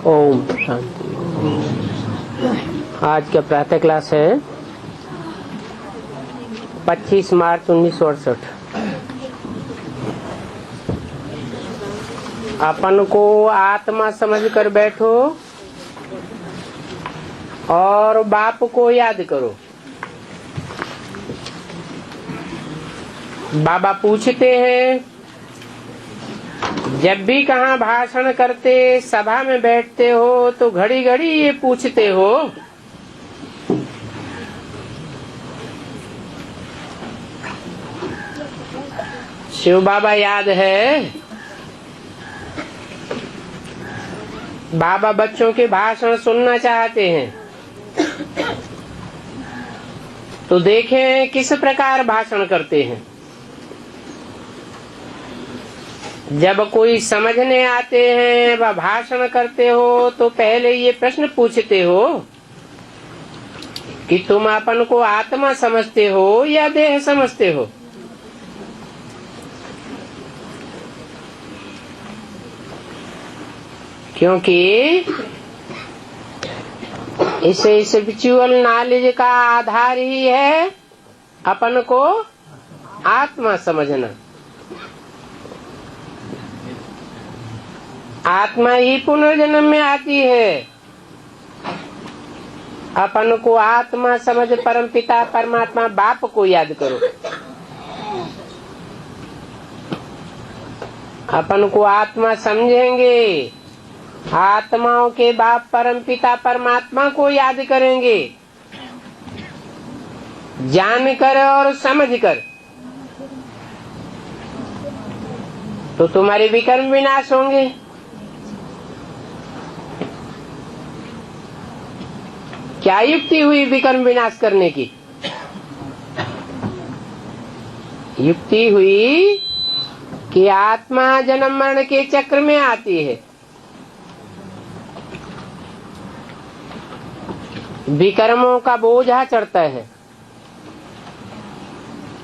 ओम शांति। आज का प्रातः क्लास है 25 मार्च 1968। अपन को आत्मा समझ कर बैठो और बाप को याद करो। बाबा पूछते हैं, जब भी कहाँ भाषण करते, सभा में बैठते हो तो घड़ी घड़ी ये पूछते हो, शिव बाबा याद है? बाबा बच्चों के भाषण सुनना चाहते हैं, तो देखें किस प्रकार भाषण करते हैं। जब कोई समझने आते हैं व भाषण करते हो तो पहले ये प्रश्न पूछते हो कि तुम अपन को आत्मा समझते हो या देह समझते हो। क्योंकि इस स्पिरिचुअल नॉलेज का आधार ही है अपन को आत्मा समझना। आत्मा ही पुनर्जन्म में आती है। अपन को आत्मा समझ परम पिता परमात्मा बाप को याद करो। अपन को आत्मा समझेंगे, आत्माओं के बाप परम पिता परमात्मा को याद करेंगे, जान कर और समझ कर, तो तुम्हारे विकर्म विनाश होंगे। क्या युक्ति हुई विकर्म विनाश करने की? युक्ति हुई कि आत्मा जन्म मरण के चक्र में आती है, विकर्मों का बोझा चढ़ता है,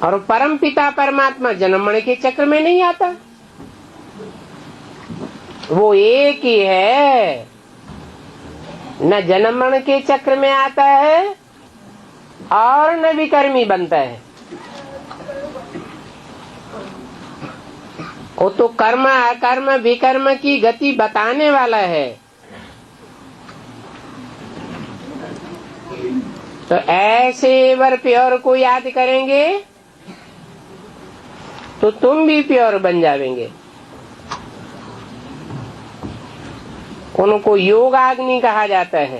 और परम पिता परमात्मा जन्म मरण के चक्र में नहीं आता। वो एक ही है, न जन्म मरण के चक्र में आता है और न विकर्मी बनता है। वो तो कर्म अकर्म विकर्म की गति बताने वाला है। तो ऐसे एवर प्योर को याद करेंगे तो तुम भी प्योर बन जाएंगे। उनको योगाग्नि कहा जाता है।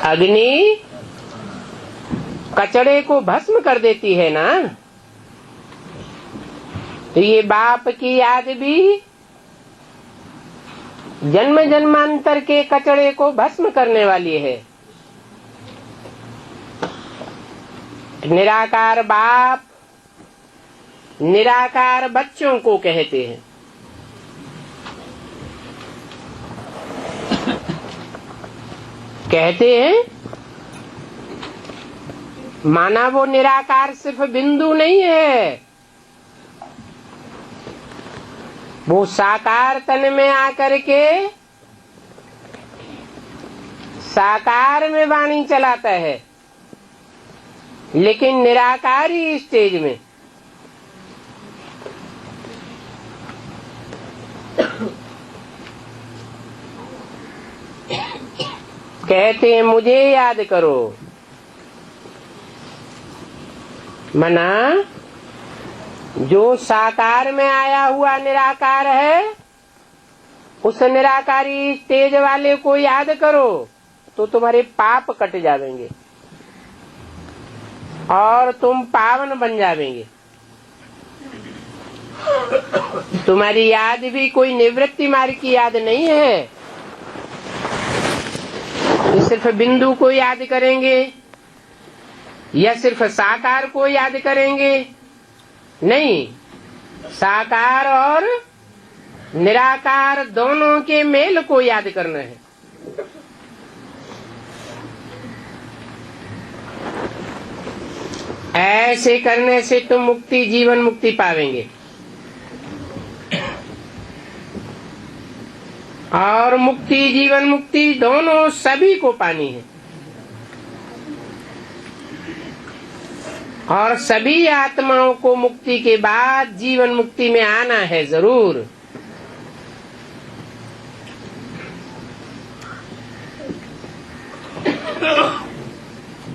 अग्नि कचड़े को भस्म कर देती है ना, तो ये बाप की याद भी जन्म जन्मांतर के कचड़े को भस्म करने वाली है। निराकार बाप निराकार बच्चों को कहते हैं। कहते हैं माना वो निराकार सिर्फ बिंदु नहीं है, वो साकार तन में आकर के साकार में वाणी चलाता है, लेकिन निराकारी स्टेज में। कहते हैं मुझे याद करो। मना जो साकार में आया हुआ निराकार है, उस निराकारी स्टेज वाले को याद करो तो तुम्हारे पाप कट जाएंगे और तुम पावन बन जाएंगे। तुम्हारी याद भी कोई निवृत्ति मार्ग की याद नहीं है कि सिर्फ बिंदु को याद करेंगे या सिर्फ साकार को याद करेंगे। नहीं, साकार और निराकार दोनों के मेल को याद करना है। ऐसे करने से तुम मुक्ति जीवन मुक्ति पावेंगे। और मुक्ति, जीवन मुक्ति दोनों सभी को पानी है। और सभी आत्माओं को मुक्ति के बाद जीवन मुक्ति में आना है जरूर।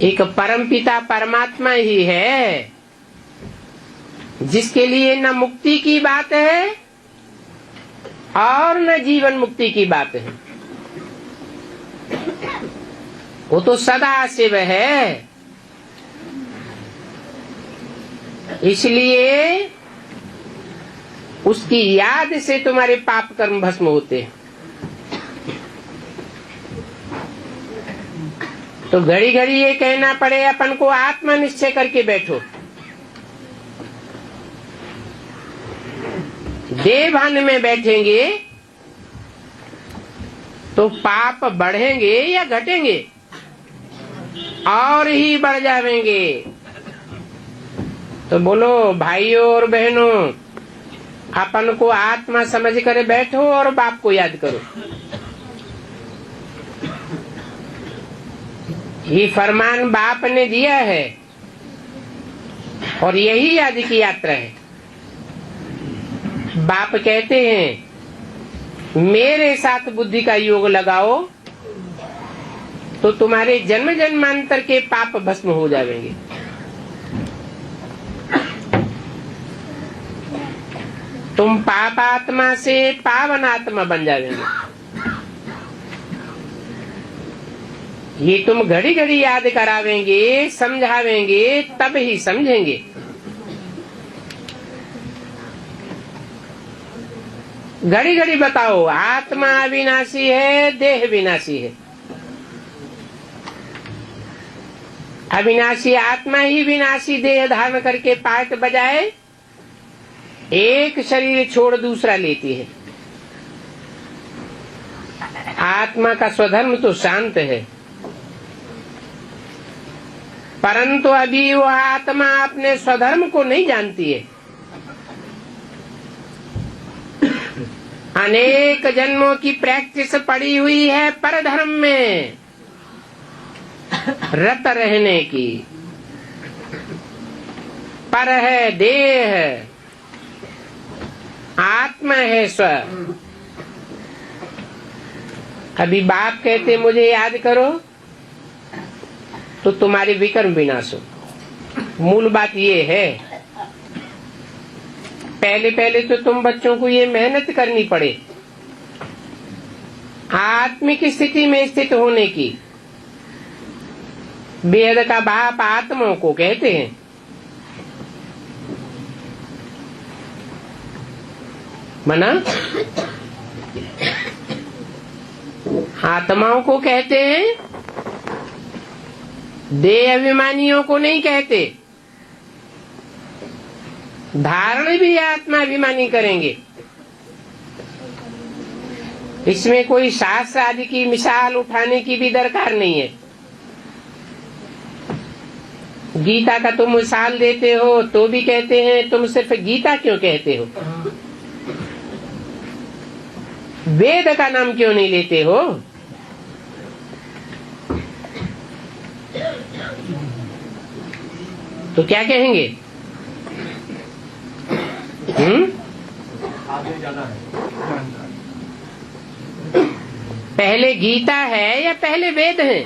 एक परमपिता परमात्मा ही है जिसके लिए न मुक्ति की बात है और न जीवन मुक्ति की बात है। वो तो सदा शिव है। इसलिए उसकी याद से तुम्हारे पाप कर्म भस्म होते हैं। तो घड़ी घड़ी ये कहना पड़े अपन को आत्मा निश्चय करके बैठो। देह भान में बैठेंगे तो पाप बढ़ेंगे या घटेंगे? और ही बढ़ जाएंगे। तो बोलो भाइयों और बहनों, अपन को आत्मा समझ कर बैठो और बाप को याद करो। ये फरमान बाप ने दिया है और यही याद की यात्रा है। बाप कहते हैं मेरे साथ बुद्धि का योग लगाओ तो तुम्हारे जन्म जन्मांतर के पाप भस्म हो जाएंगे। तुम पाप आत्मा से पावन आत्मा बन जाएंगे। ये तुम घड़ी घड़ी याद करावेंगे, समझावेंगे, तब ही समझेंगे। घड़ी घड़ी बताओ आत्मा अविनाशी है, देह विनाशी है। अविनाशी आत्मा ही विनाशी देह धारण करके पाठ बजाए एक शरीर छोड़ दूसरा लेती है। आत्मा का स्वधर्म तो शांत है, परंतु अभी वह आत्मा अपने स्वधर्म को नहीं जानती है। अनेक जन्मों की प्रैक्टिस पड़ी हुई है परधर्म में रत रहने की। पर है देह, आत्मा है स्व। अभी बाप कहते मुझे याद करो तो तुम्हारे विकर्म विनाश हो। मूल बात ये है, पहले पहले तो तुम बच्चों को ये मेहनत करनी पड़े आत्मिक स्थिति में स्थित होने की। वेद का बाप आत्माओं को कहते हैं। मना आत्माओं को कहते हैं, देह अभिमानियों को नहीं कहते। धारण भी आत्मा अभिमानी करेंगे। इसमें कोई शास्त्र आदि की मिसाल उठाने की भी दरकार नहीं है। गीता का तुम मिसाल देते हो तो भी कहते हैं तुम सिर्फ गीता क्यों कहते हो, वेद का नाम क्यों नहीं लेते हो? तो क्या कहेंगे? आगे जाना है। पहले गीता है या पहले वेद है?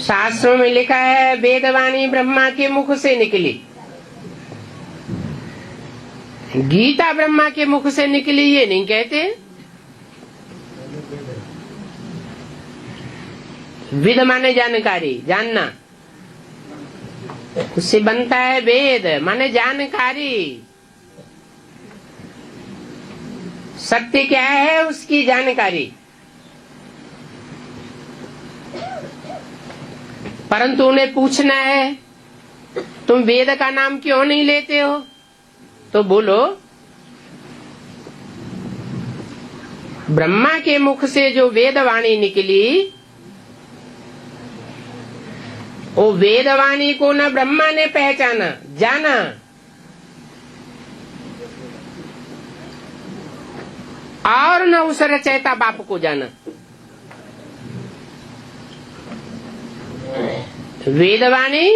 शास्त्रों में लिखा है वेदवाणी ब्रह्मा के मुख से निकली। गीता ब्रह्मा के मुख से निकली ये नहीं कहते। विद माने जानकारी, जानना, उससे बनता है वेद माने जानकारी। सत्य क्या है उसकी जानकारी। परंतु उन्हें पूछना है तुम वेद का नाम क्यों नहीं लेते हो? तो बोलो ब्रह्मा के मुख से जो वेदवाणी निकली वो वेदवाणी को न ब्रह्मा ने पहचाना, जाना, और न उस रचयिता बाप को जाना। वेदवाणी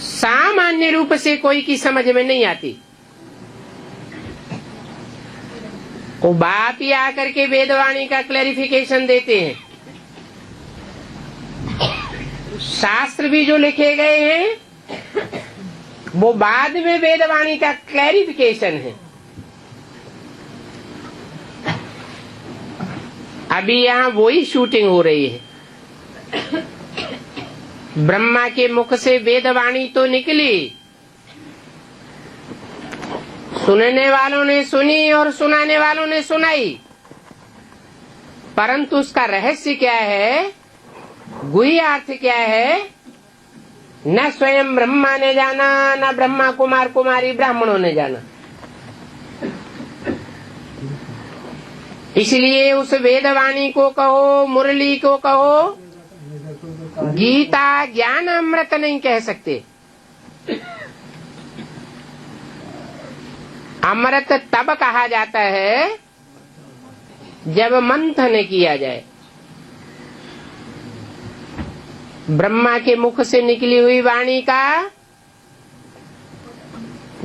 सामान्य रूप से कोई की समझ में नहीं आती। वो बाप ही आकर के वेदवाणी का क्लैरिफिकेशन देते हैं। शास्त्र भी जो लिखे गए हैं वो बाद में वेदवाणी का क्लैरिफिकेशन है। अभी यहाँ वही शूटिंग हो रही है। ब्रह्मा के मुख से वेदवाणी तो निकली, सुनने वालों ने सुनी और सुनाने वालों ने सुनाई, परंतु उसका रहस्य क्या है, गुह्य अर्थ क्या है, न स्वयं ब्रह्मा ने जाना, न ब्रह्मा कुमार कुमारी ब्राह्मणों ने जाना। इसलिए उस वेदवाणी को कहो, मुरली को कहो, गीता ज्ञान अमृत नहीं कह सकते। अमृत तब कहा जाता है जब मंथन किया जाए। ब्रह्मा के मुख से निकली हुई वाणी का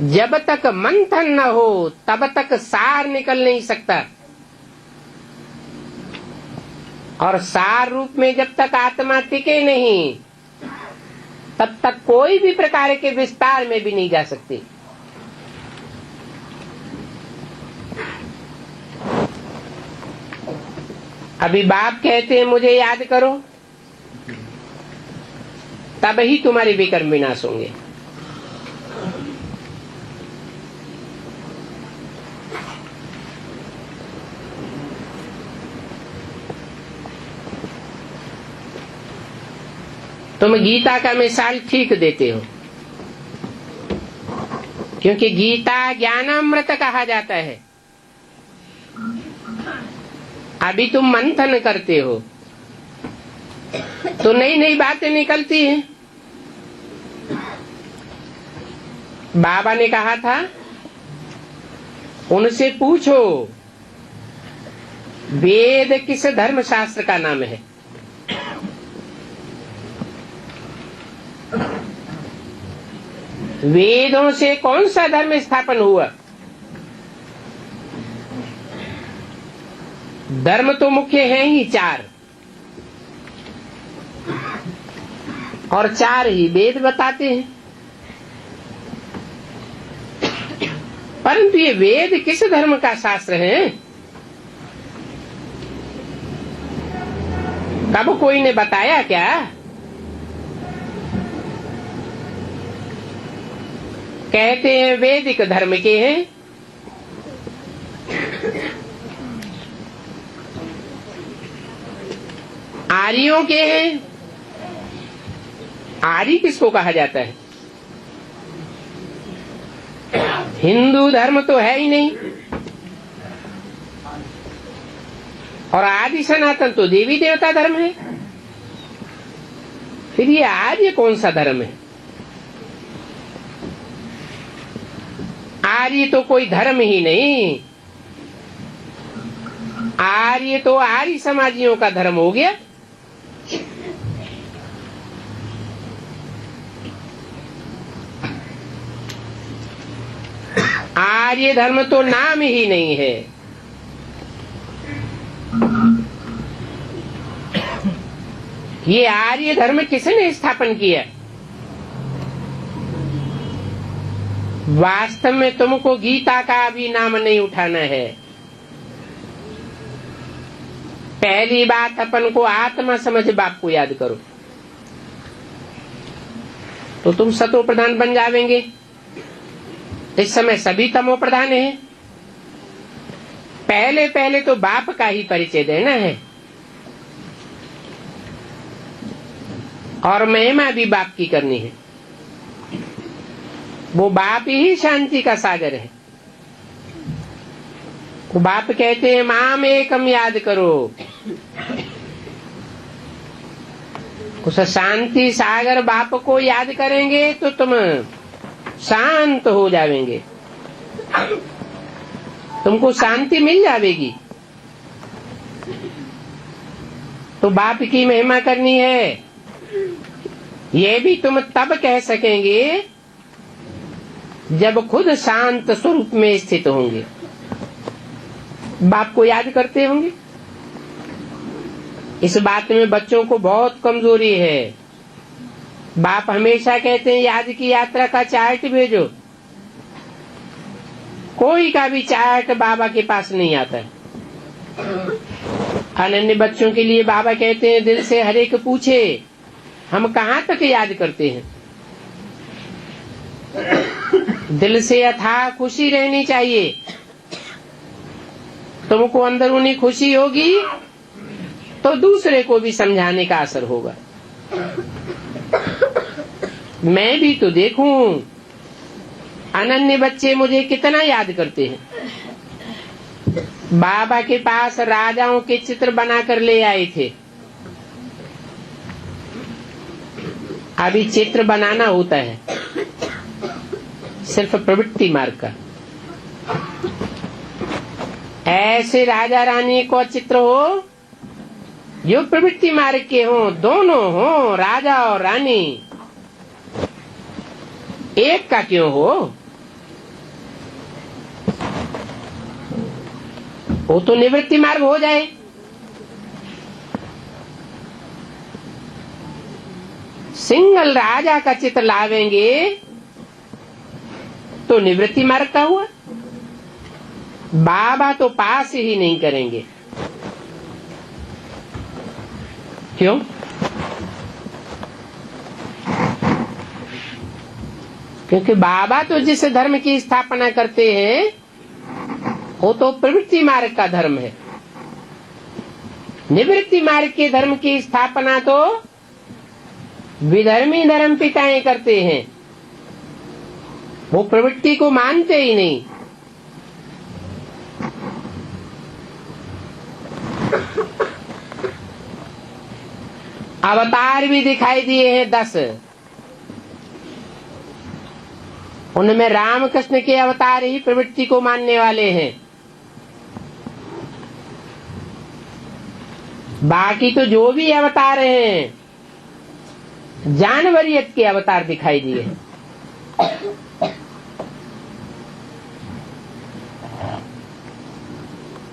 जब तक मंथन न हो तब तक सार निकल नहीं सकता, और सार रूप में जब तक आत्मा टिके नहीं तब तक कोई भी प्रकार के विस्तार में भी नहीं जा सकती। अभी बाप कहते हैं मुझे याद करो, तब ही तुम्हारे विकर्म विनाश होंगे। तुम गीता का मिसाल ठीक देते हो, क्योंकि गीता ज्ञानामृत कहा जाता है। अभी तुम मंथन करते हो तो नई नई बातें निकलती हैं। बाबा ने कहा था उनसे पूछो वेद किस धर्म शास्त्र का नाम है। वेदों से कौन सा धर्म स्थापन हुआ। धर्म तो मुख्य है ही चार, और चार ही वेद बताते हैं। परंतु ये वेद किस धर्म का शास्त्र है, कब कोई ने बताया क्या। कहते हैं वैदिक धर्म के हैं। आर्यों के हैं। आर्य किसको कहा जाता है। हिंदू धर्म तो है ही नहीं, और आदि सनातन तो देवी देवता धर्म है। फिर ये आर्य कौन सा धर्म है। आर्य तो कोई धर्म ही नहीं, आर्य तो आर्य समाजियों का धर्म हो गया। आर्य धर्म तो नाम ही नहीं है। ये आर्य धर्म किसने स्थापन किया। वास्तव में तुमको गीता का भी नाम नहीं उठाना है। पहली बात अपन को आत्मा समझ बाप को याद करो, तो तुम सतो प्रधान बन जावेंगे। इस समय सभी तमो प्रधान है। पहले पहले तो बाप का ही परिचय देना है, और महिमा भी बाप की करनी है। वो बाप ही शांति का सागर है। वो बाप कहते हैं माम एकम याद करो। उस शांति सागर बाप को याद करेंगे तो तुम शांत हो जाएंगे। तुमको शांति मिल जाएगी। तो बाप की महिमा करनी है, ये भी तुम तब कह सकेंगे जब खुद शांत स्वरूप में स्थित होंगे। बाप को याद करते होंगे। इस बात में बच्चों को बहुत कमजोरी है। बाप हमेशा कहते हैं याद की यात्रा का चार्ट भेजो। कोई का भी चार्ट बाबा के पास नहीं आता है। अनन्य बच्चों के लिए बाबा कहते हैं दिल से हर एक पूछे हम कहाँ तक याद करते हैं। दिल से अथाह खुशी रहनी चाहिए। तुमको अंदरूनी खुशी होगी तो दूसरे को भी समझाने का असर होगा। मैं भी तो देखूं अनन्य बच्चे मुझे कितना याद करते हैं। बाबा के पास राजाओं के चित्र बनाकर ले आए थे। अभी चित्र बनाना होता है सिर्फ प्रवृत्ति मार्ग का। ऐसे राजा रानी को चित्र हो जो प्रवृत्ति मार्ग के हो, दोनों हो, राजा और रानी। एक का क्यों हो? वो तो निवृत्ति मार्ग हो जाए। सिंगल राजा का चित्र लावेंगे तो निवृत्ति मार्ग का हुआ। बाबा तो पास ही नहीं करेंगे। क्यों? क्योंकि बाबा तो जिस धर्म की स्थापना करते हैं वो तो प्रवृत्ति मार्ग का धर्म है। निवृत्ति मार्ग के धर्म की स्थापना तो विधर्मी धर्म पिताएं करते हैं। वो प्रवृत्ति को मानते ही नहीं। अवतार भी दिखाई दिए हैं 10। उनमें रामकृष्ण के अवतार ही प्रवृत्ति को मानने वाले हैं। बाकी तो जो भी अवतार हैं जानवरियत के अवतार दिखाई दिए।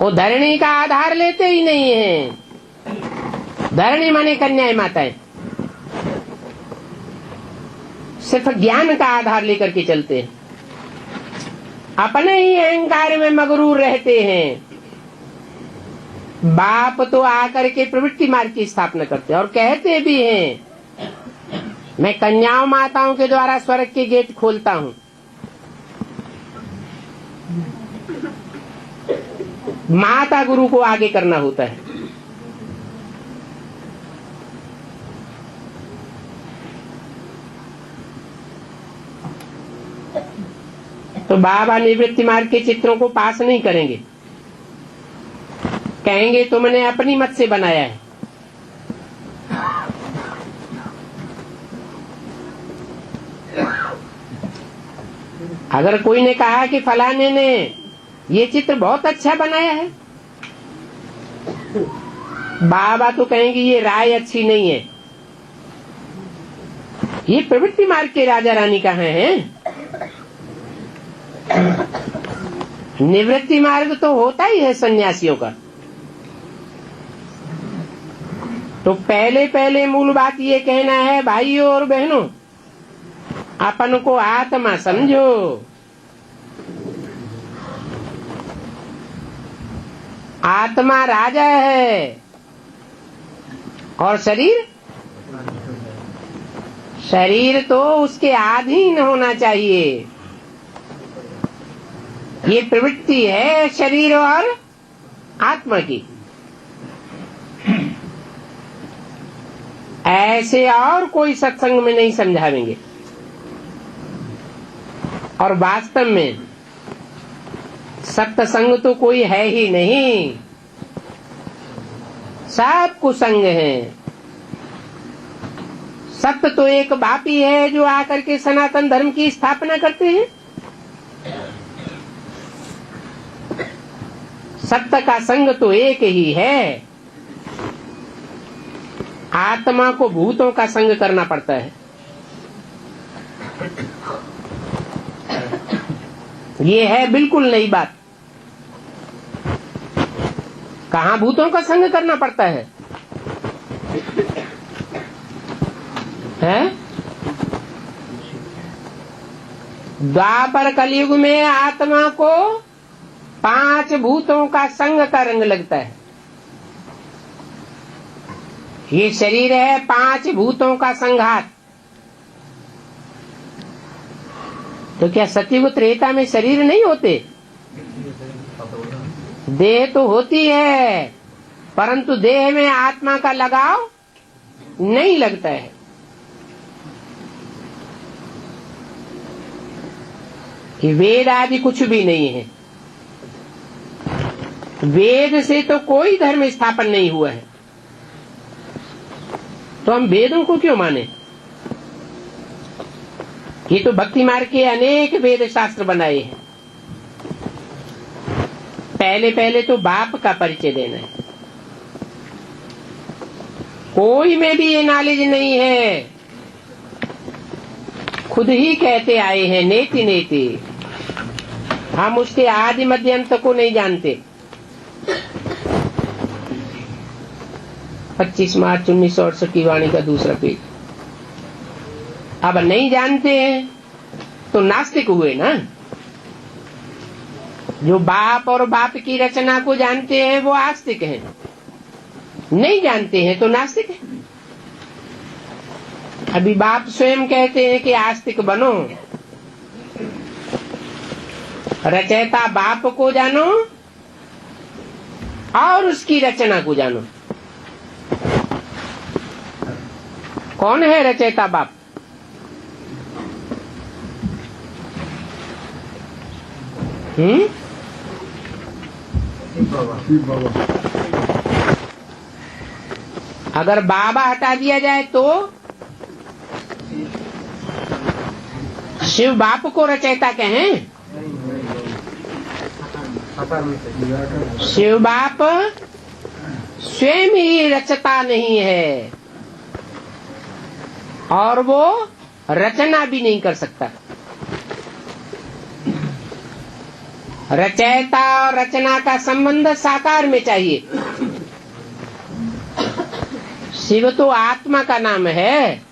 वो धरणी का आधार लेते ही नहीं है। धरणी माने कन्याएं माताएं सिर्फ ज्ञान का आधार लेकर के चलते हैं। अपने ही अहंकार में मगरूर रहते हैं। बाप तो आकर के प्रवृत्ति मार्ग की स्थापना करते हैं और कहते भी हैं मैं कन्याओं माताओं के द्वारा स्वर्ग के गेट खोलता हूं। माता गुरु को आगे करना होता है। तो बाबा निवृत्ति मार्ग के चित्रों को पास नहीं करेंगे। कहेंगे तुमने अपनी मत से बनाया है। अगर कोई ने कहा कि फलाने ने ये चित्र बहुत अच्छा बनाया है, बाबा तो कहेंगे ये राय अच्छी नहीं है। ये प्रवृत्ति मार्ग के राजा रानी कहाँ हैं? निवृत्ति मार्ग तो होता ही है सन्यासियों का। तो पहले पहले मूल बात ये कहना है भाइयों और बहनों, अपन को आत्मा समझो। आत्मा राजा है और शरीर तो उसके अधीन होना चाहिए। ये प्रवृत्ति है शरीर और आत्मा की। ऐसे और कोई सत्संग में नहीं समझावेंगे। और वास्तव में सत्संग तो कोई है ही नहीं, सब कुसंग है। सत्य तो एक बाप ही है जो आकर के सनातन धर्म की स्थापना करते हैं। सत्य का संग तो एक ही है। आत्मा को भूतों का संग करना पड़ता है। ये है बिल्कुल नई बात। कहाँ भूतों का संग करना पड़ता है? द्वापर कलयुग में आत्मा को 5 भूतों का संग का रंग लगता है। ये शरीर है 5 भूतों का संघात। तो क्या सतयुग त्रेता में शरीर नहीं होते? देह तो होती है, परंतु देह में आत्मा का लगाव नहीं लगता है। कि वेद आदि कुछ भी नहीं है। वेद से तो कोई धर्म स्थापन नहीं हुआ है, तो हम वेदों को क्यों माने? ये तो भक्ति मार्ग के अनेक वेद शास्त्र बनाए हैं। पहले तो बाप का परिचय देना है। कोई में भी ये नॉलेज नहीं है, खुद ही कहते आए हैं नेति नेति। हम उसके आदि मध्य अंत को नहीं जानते। 25 मार्च 1968 की वाणी का दूसरा पेज। अब नहीं जानते हैं तो नास्तिक हुए ना। जो बाप और बाप की रचना को जानते हैं वो आस्तिक हैं, नहीं जानते हैं तो नास्तिक है। अभी बाप स्वयं कहते हैं कि आस्तिक बनो, रचयिता बाप को जानो और उसकी रचना को जानो। कौन है रचयिता बाप? अगर बाबा हटा दिया जाए तो शिव बाप को रचयिता कहें? शिव बाप स्वयं ही रचता नहीं है और वो रचना भी नहीं कर सकता। रचयिता और रचना का संबंध साकार में चाहिए। शिव तो आत्मा का नाम है।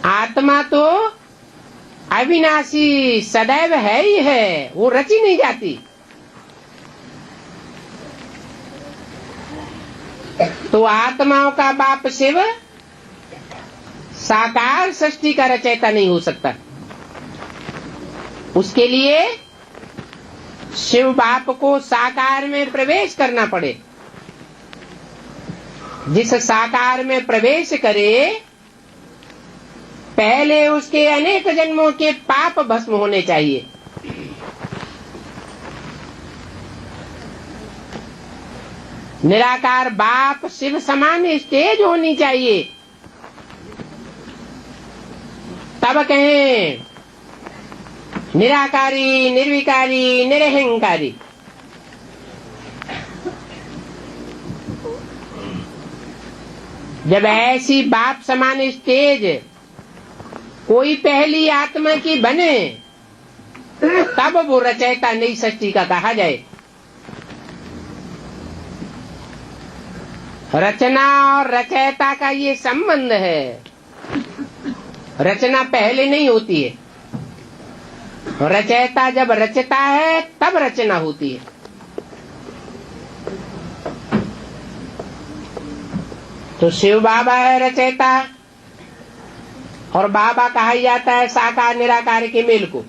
आत्मा तो अविनाशी सदैव है ही है, वो रची नहीं जाती। तो आत्माओं का बाप शिव साकार सृष्टि का रचयिता नहीं हो सकता। उसके लिए शिव बाप को साकार में प्रवेश करना पड़े। जिस साकार में प्रवेश करे पहले उसके अनेक जन्मों के पाप भस्म होने चाहिए। निराकार बाप शिव समान स्टेज होनी चाहिए, तब कहें निराकारी, निर्विकारी, निरहंकारी। जब ऐसी बाप समान स्टेज कोई पहली आत्मा की बने तब वो रचयिता नई सृष्टि का कहा जाए। रचना और रचयिता का ये संबंध है। रचना पहले नहीं होती है, रचयिता जब रचता है तब रचना होती है। तो शिव बाबा है रचयिता और बाबा कहा जाता है साकार निराकार के मेल को।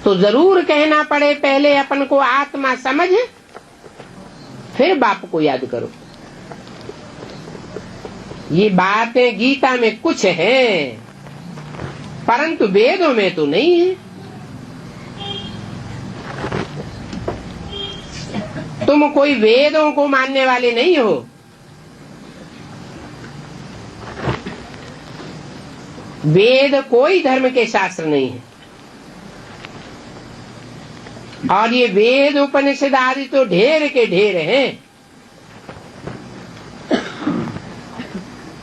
तो जरूर कहना पड़े पहले अपन को आत्मा समझ, फिर बाप को याद करो। ये बातें गीता में कुछ हैं, परंतु वेदों में तो नहीं है। तुम कोई वेदों को मानने वाले नहीं हो। वेद कोई धर्म के शास्त्र नहीं है। और ये वेद उपनिषद आदि तो ढेर के ढेर हैं।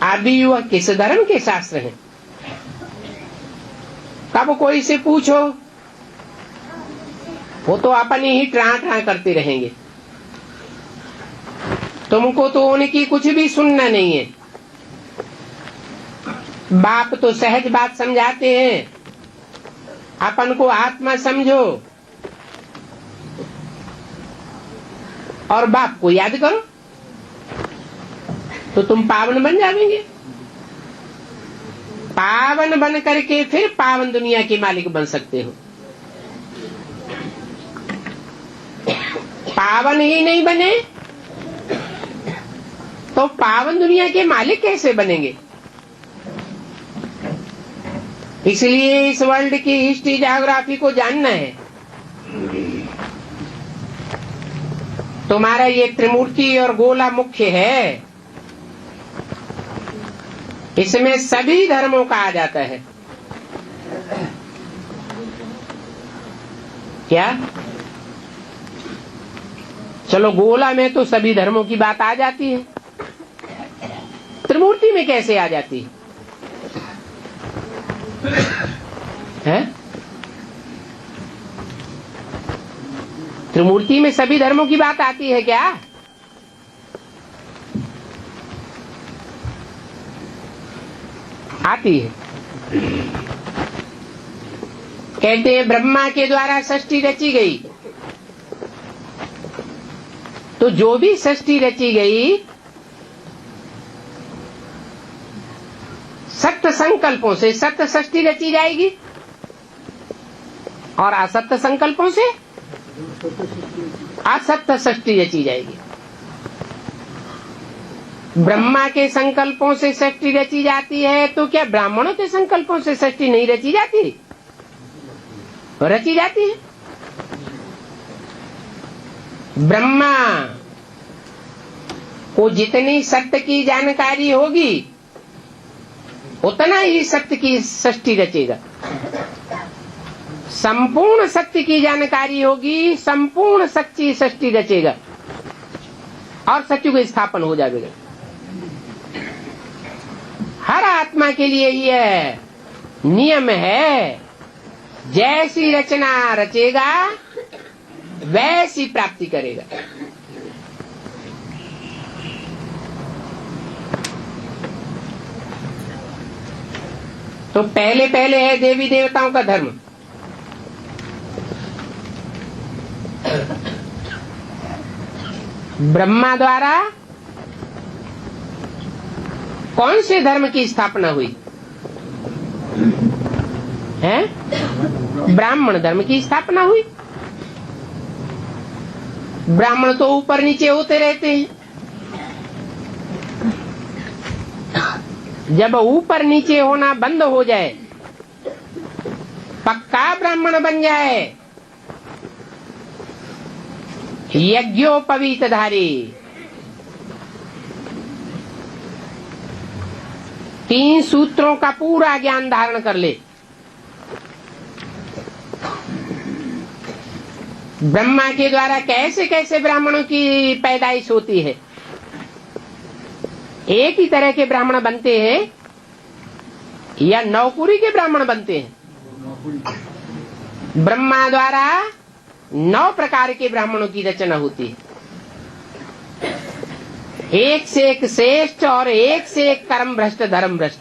अभी वह किस धर्म के शास्त्र हैं? कब कोई से पूछो वो तो अपनी ही ट्रां ट्रां करते रहेंगे। तुमको तो उनकी कुछ भी सुनना नहीं है। बाप तो सहज बात समझाते हैं, अपन को आत्मा समझो और बाप को याद करो तो तुम पावन बन जाएंगे। पावन बन करके फिर पावन दुनिया के मालिक बन सकते हो। पावन ही नहीं बने तो पावन दुनिया के मालिक कैसे बनेंगे? इसलिए इस वर्ल्ड की हिस्ट्री ज्योग्राफी को जानना है। तुम्हारा ये त्रिमूर्ति और गोला मुख्य है, इसमें सभी धर्मों का आ जाता है। क्या? चलो गोला में तो सभी धर्मों की बात आ जाती है, त्रिमूर्ति में कैसे आ जाती है? त्रिमूर्ति में सभी धर्मों की बात आती है क्या? आती है। कहते हैं ब्रह्मा के द्वारा सृष्टि रची गई, तो जो भी सृष्टि रची गई सत्य संकल्पों से सत्य सृष्टि रची जाएगी और असत्य संकल्पों से असत्य सृष्टि रची जाएगी। ब्रह्मा के संकल्पों से सृष्टि रची जाती है तो क्या ब्राह्मणों के संकल्पों से सृष्टि नहीं रची जाती? रची जाती है। ब्रह्मा को जितनी सत्य की जानकारी होगी उतना ही सत्य की सृष्टि रचेगा। संपूर्ण सत्य की जानकारी होगी, संपूर्ण सच्ची सृष्टि रचेगा और सत्युग स्थापन हो जाएगा। हर आत्मा के लिए यह नियम है, जैसी रचना रचेगा वैसी प्राप्ति करेगा। तो पहले पहले है देवी देवताओं का धर्म। ब्रह्मा द्वारा कौन से धर्म की स्थापना हुई है? ब्राह्मण धर्म की स्थापना हुई। ब्राह्मण तो ऊपर नीचे होते रहते हैं। जब ऊपर नीचे होना बंद हो जाए, पक्का ब्राह्मण बन जाए, यज्ञोपवीतधारी, 3 सूत्रों का पूरा ज्ञान धारण कर ले, ब्रह्मा के द्वारा कैसे कैसे ब्राह्मणों की पैदाइश होती है। एक ही तरह के ब्राह्मण बनते हैं या नौकुरी के ब्राह्मण बनते हैं? ब्रह्मा द्वारा 9 प्रकार के ब्राह्मणों की रचना होती है, एक से एक श्रेष्ठ और एक से एक कर्म भ्रष्ट धर्म भ्रष्ट।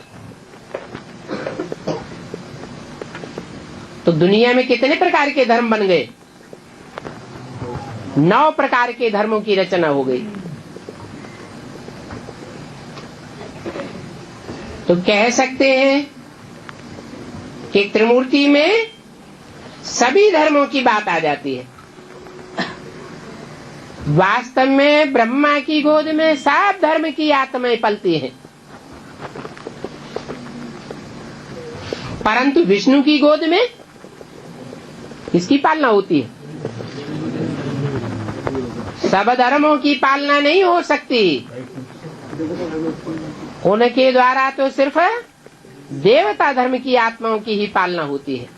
तो दुनिया में कितने प्रकार के धर्म बन गए? 9 प्रकार के धर्मों की रचना हो गई। तो कह सकते हैं कि त्रिमूर्ति में सभी धर्मों की बात आ जाती है। वास्तव में ब्रह्मा की गोद में सब धर्म की आत्माएं पलती हैं, परंतु विष्णु की गोद में किसकी पालना होती है? सब धर्मों की पालना नहीं हो सकती। उनके द्वारा तो सिर्फ देवता धर्म की आत्माओं की ही पालना होती है।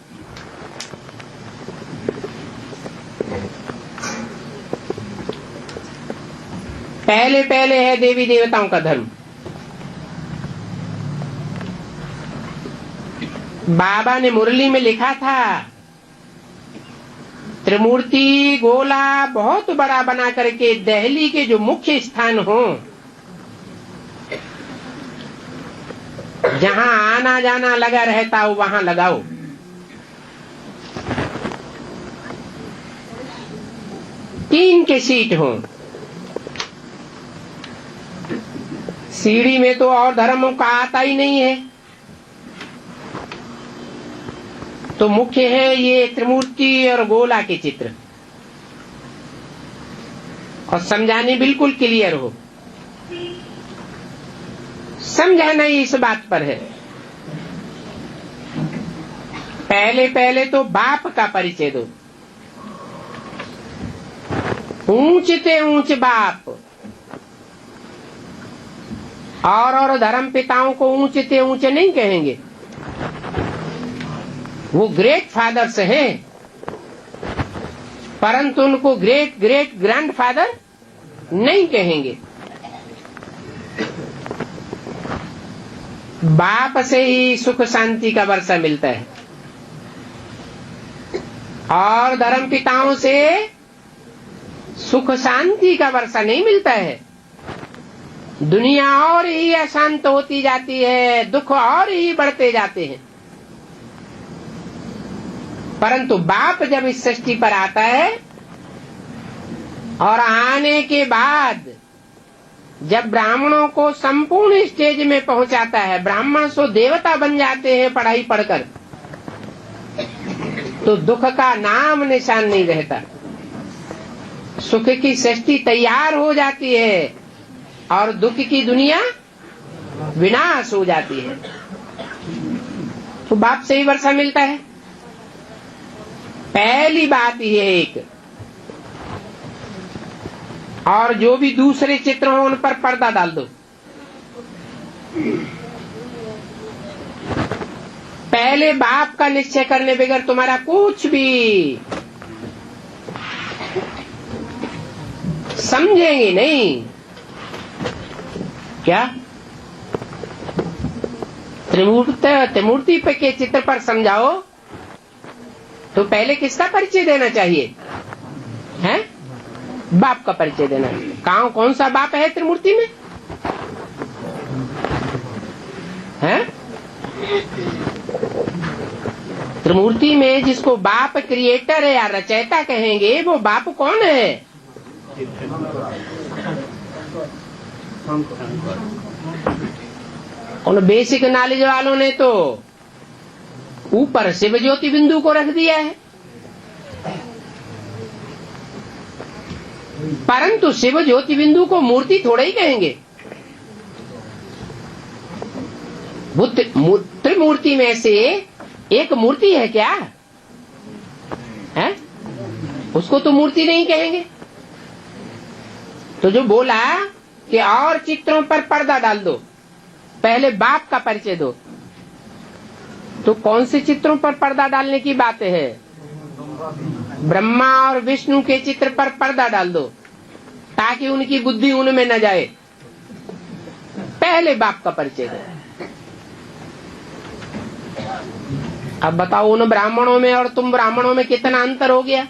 पहले पहले है देवी देवताओं का धर्म। बाबा ने मुरली में लिखा था, त्रिमूर्ति गोला बहुत बड़ा बना करके दिल्ली के जो मुख्य स्थान हो, जहां आना जाना लगा रहता हो, वहां लगाओ। तीन के सीट हो। सीढ़ी में तो और धर्मों का आता ही नहीं है, तो मुख्य है ये त्रिमूर्ति और गोला के चित्र। और समझाने बिल्कुल क्लियर हो, समझाना ही इस बात पर है। पहले पहले तो बाप का परिचय दो। ऊंचते ऊंच बाप, और धर्म पिताओं को ऊंचते ऊंचे नहीं कहेंगे, वो ग्रेट फादर्स हैं, परंतु उनको ग्रेट ग्रेट ग्रैंडफादर नहीं कहेंगे। बाप से ही सुख शांति का वर्षा मिलता है, और धर्म पिताओं से सुख शांति का वर्षा नहीं मिलता है। दुनिया और ही अशांत होती जाती है, दुख और ही बढ़ते जाते हैं। परंतु बाप जब इस सृष्टि पर आता है, और आने के बाद जब ब्राह्मणों को संपूर्ण स्टेज में पहुंचाता है, ब्राह्मण सो देवता बन जाते हैं पढ़ाई पढ़कर, तो दुख का नाम निशान नहीं रहता। सुख की सृष्टि तैयार हो जाती है, और दुख की दुनिया विनाश हो जाती है। तो बाप से ही वर्षा मिलता है। पहली बात ये एक, और जो भी दूसरे चित्र हो उन पर पर्दा डाल दो। पहले बाप का निश्चय करने बगैर तुम्हारा कुछ भी समझेंगे नहीं। क्या त्रिमूर्ति के चित्र पर समझाओ तो पहले किसका परिचय देना चाहिए? है बाप का परिचय देना। कौन सा बाप है त्रिमूर्ति में? है त्रिमूर्ति में जिसको बाप क्रिएटर है या रचयिता कहेंगे, वो बाप कौन है? उन बेसिक नॉलेज वालों ने तो ऊपर शिव ज्योति बिंदु को रख दिया है, परंतु शिव ज्योति बिंदु को मूर्ति थोड़ा ही कहेंगे। त्रिमूर्ति में से एक मूर्ति है क्या? है? उसको तो मूर्ति नहीं कहेंगे। तो जो बोला कि और चित्रों पर पर्दा डाल दो, पहले बाप का परिचय दो, तो कौन से चित्रों पर पर्दा डालने की बात है? ब्रह्मा और विष्णु के चित्र पर पर्दा डाल दो, ताकि उनकी बुद्धि उनमें न जाए। पहले बाप का परिचय दो। अब बताओ, उन ब्राह्मणों में और तुम ब्राह्मणों में कितना अंतर हो गया?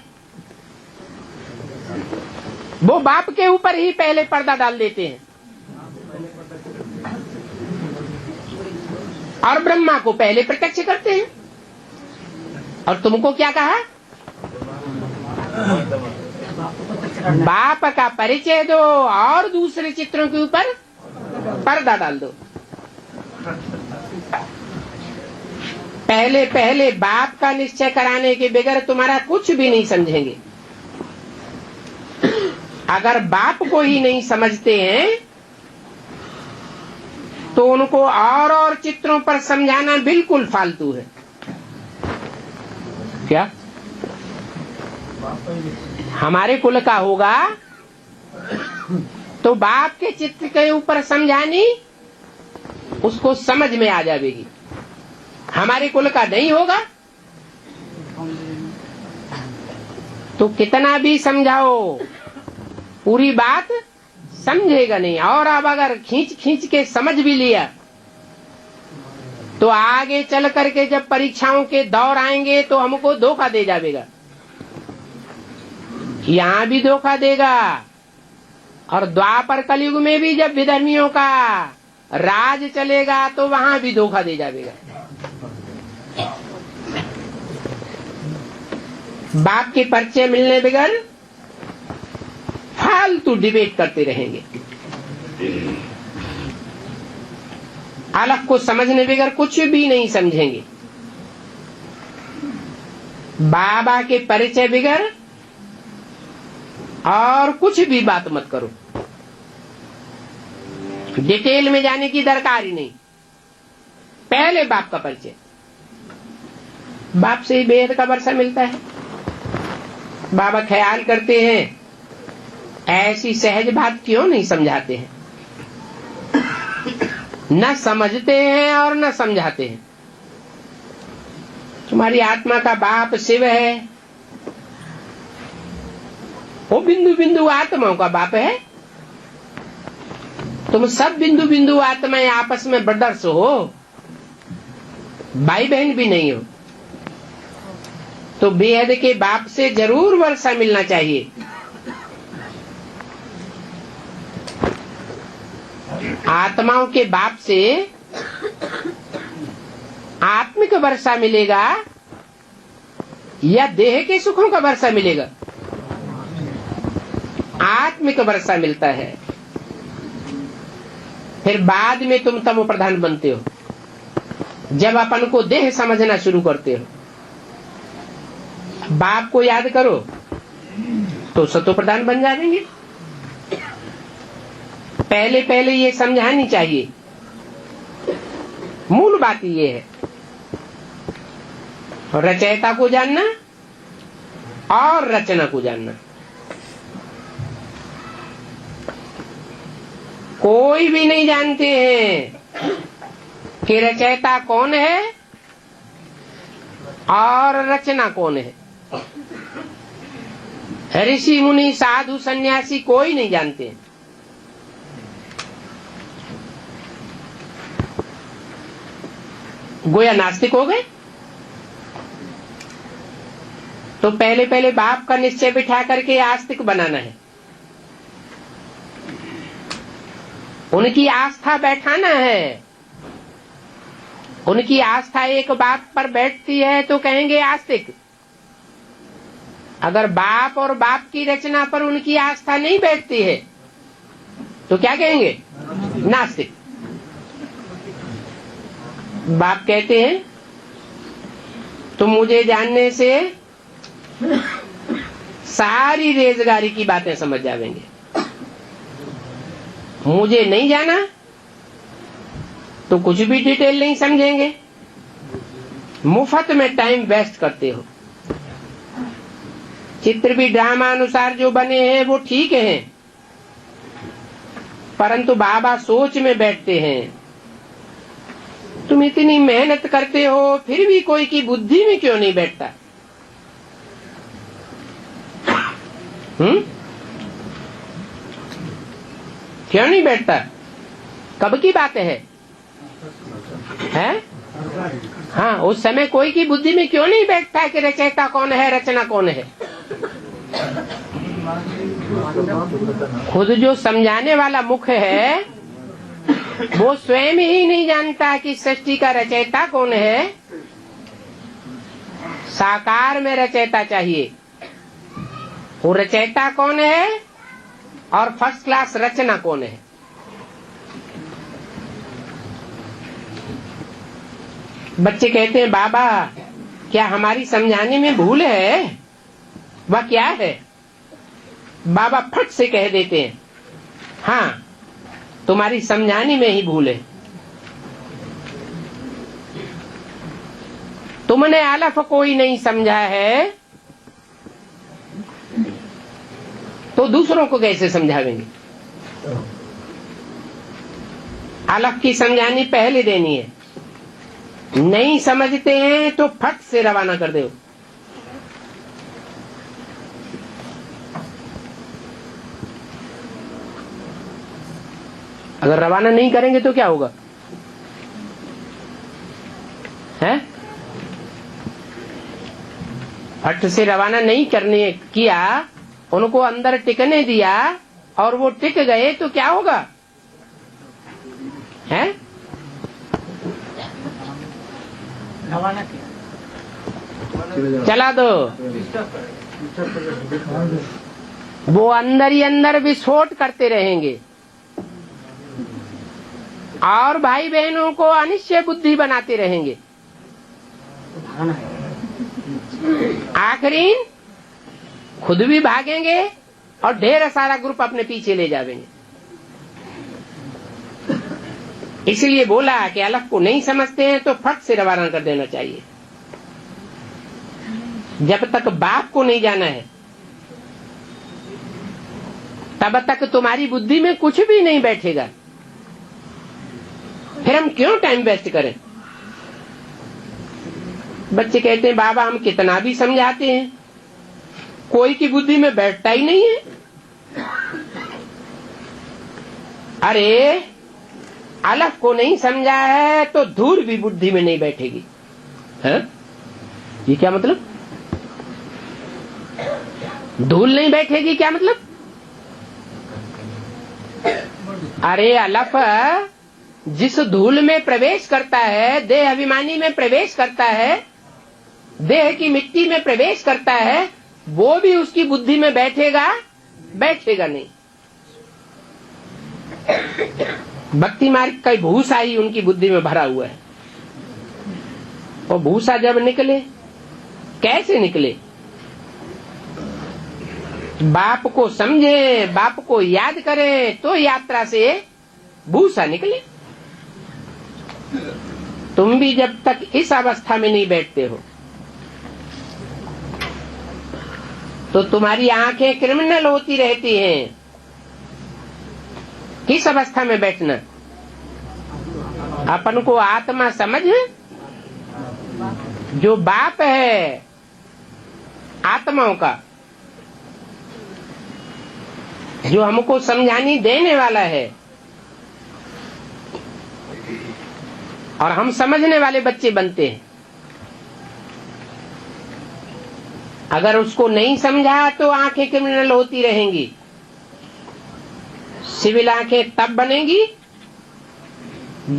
वो बाप के ऊपर ही पहले पर्दा डाल देते हैं, और ब्रह्मा को पहले प्रत्यक्ष करते हैं। और तुमको क्या कहा? बाप का परिचय दो और दूसरे चित्रों के ऊपर पर्दा डाल दो। पहले पहले बाप का निश्चय कराने के बगैर तुम्हारा कुछ भी नहीं समझेंगे। अगर बाप को ही नहीं समझते हैं तो उनको और चित्रों पर समझाना बिल्कुल फालतू है। क्या हमारे कुल का होगा तो बाप के चित्र के ऊपर समझानी उसको समझ में आ जाएगी। हमारे कुल का नहीं होगा तो कितना भी समझाओ पूरी बात समझेगा नहीं। और अब अगर खींच खींच के समझ भी लिया तो आगे चल करके जब परीक्षाओं के दौर आएंगे तो हमको धोखा दे जाएगा, यहां भी धोखा देगा, और द्वापर कलयुग में भी जब विधर्मियों का राज चलेगा तो वहां भी धोखा दे जाएगा। बाप के परिचय मिलने बगैर फालतू डिबेट करते रहेंगे, अलग को समझने बगैर कुछ भी नहीं समझेंगे। बाबा के परिचय बगैर और कुछ भी बात मत करो, डिटेल में जाने की दरकार ही नहीं। पहले बाप का परिचय, बाप से ही बेहद का वर्षा मिलता है। बाबा ख्याल करते हैं ऐसी सहज बात क्यों नहीं समझाते हैं, न समझते हैं और न समझाते हैं। तुम्हारी आत्मा का बाप शिव है, वो बिंदु बिंदु आत्माओं का बाप है। तुम सब बिंदु बिंदु आत्माएं आपस में ब्रदर्स हो, भाई बहन भी नहीं हो, तो बेहद के बाप से जरूर वर्षा मिलना चाहिए। आत्माओं के बाप से आत्मिक वर्षा मिलेगा या देह के सुखों का वर्षा मिलेगा? आत्मिक वर्षा मिलता है। फिर बाद में तुम तमो प्रधान बनते हो, जब अपन को देह समझना शुरू करते हो। बाप को याद करो तो सतो प्रधान बन जाएंगे। पहले पहले ये समझानी चाहिए, मूल बात ये है। रचयिता को जानना और रचना को जानना। कोई भी नहीं जानते हैं कि रचयिता कौन है और रचना कौन है। ऋषि मुनि साधु सन्यासी कोई नहीं जानते। गोया नास्तिक हो गए। तो पहले पहले बाप का निश्चय बिठा करके आस्तिक बनाना है, उनकी आस्था बैठाना है। उनकी आस्था एक बाप पर बैठती है तो कहेंगे आस्तिक। अगर बाप और बाप की रचना पर उनकी आस्था नहीं बैठती है तो क्या कहेंगे? नास्तिक। बाप कहते हैं तुम मुझे जानने से सारी रेजगारी की बातें समझ जाएंगे, मुझे नहीं जाना तो कुछ भी डिटेल नहीं समझेंगे। मुफ्त में टाइम वेस्ट करते हो। चित्र भी ड्रामा अनुसार जो बने हैं वो ठीक हैं, परंतु बाबा सोच में बैठते हैं। तुम इतनी मेहनत करते हो फिर भी कोई की बुद्धि में क्यों नहीं बैठता? क्यों नहीं बैठता? कब की बात है? हाँ, उस समय कोई की बुद्धि में क्यों नहीं बैठता कि रचयिता कौन है, रचना कौन है? खुद जो समझाने वाला मुख है वो स्वयं ही नहीं जानता कि सृष्टि का रचयिता कौन है। साकार में रचयिता चाहिए। वो रचयिता कौन है और फर्स्ट क्लास रचना कौन है? बच्चे कहते हैं बाबा क्या हमारी समझाने में भूल है? वह क्या है? बाबा फट से कह देते हैं हाँ, तुम्हारी समझाने में ही भूल है। तुमने अलफ कोई नहीं समझा है तो दूसरों को कैसे समझावेंगे? अलफ की समझानी पहले देनी है। नहीं समझते हैं तो फट से रवाना कर दो। अगर रवाना नहीं करेंगे तो क्या होगा? है फट से रवाना नहीं करने किया, उनको अंदर टिकने दिया और वो टिक गए तो क्या होगा? है चला दो, वो अंदर ही अंदर विस्फोट करते रहेंगे और भाई बहनों को अनिश्चय बुद्धि बनाते रहेंगे। आखिरी खुद भी भागेंगे और ढेर सारा ग्रुप अपने पीछे ले जाएंगे। इसलिए बोला कि अलग को नहीं समझते हैं तो फट से रवाना कर देना चाहिए। जब तक बाप को नहीं जाना है तब तक तुम्हारी बुद्धि में कुछ भी नहीं बैठेगा। फिर हम क्यों टाइम वेस्ट करें? बच्चे कहते हैं बाबा हम कितना भी समझाते हैं, कोई की बुद्धि में बैठता ही नहीं है। अरे अलग को नहीं समझा है तो धूल भी बुद्धि में नहीं बैठेगी। है ये क्या मतलब? धूल नहीं बैठेगी क्या मतलब? अरे अलफ जिस धूल में प्रवेश करता है, देह अभिमानी में प्रवेश करता है, देह की मिट्टी में प्रवेश करता है, वो भी उसकी बुद्धि में बैठेगा? बैठेगा नहीं। भक्ति मार्ग का भूसा ही उनकी बुद्धि में भरा हुआ है। और भूसा जब निकले, कैसे निकले? बाप को समझे, बाप को याद करें तो यात्रा से भूसा निकले। तुम भी जब तक इस अवस्था में नहीं बैठते हो तो तुम्हारी आंखें क्रिमिनल होती रहती हैं। किस अवस्था में बैठना? अपन को आत्मा समझ, जो बाप है आत्माओं का, जो हमको समझानी देने वाला है, और हम समझने वाले बच्चे बनते हैं। अगर उसको नहीं समझा तो आंखें क्रिमिनल होती रहेंगी। सिविल आंखें तब बनेंगी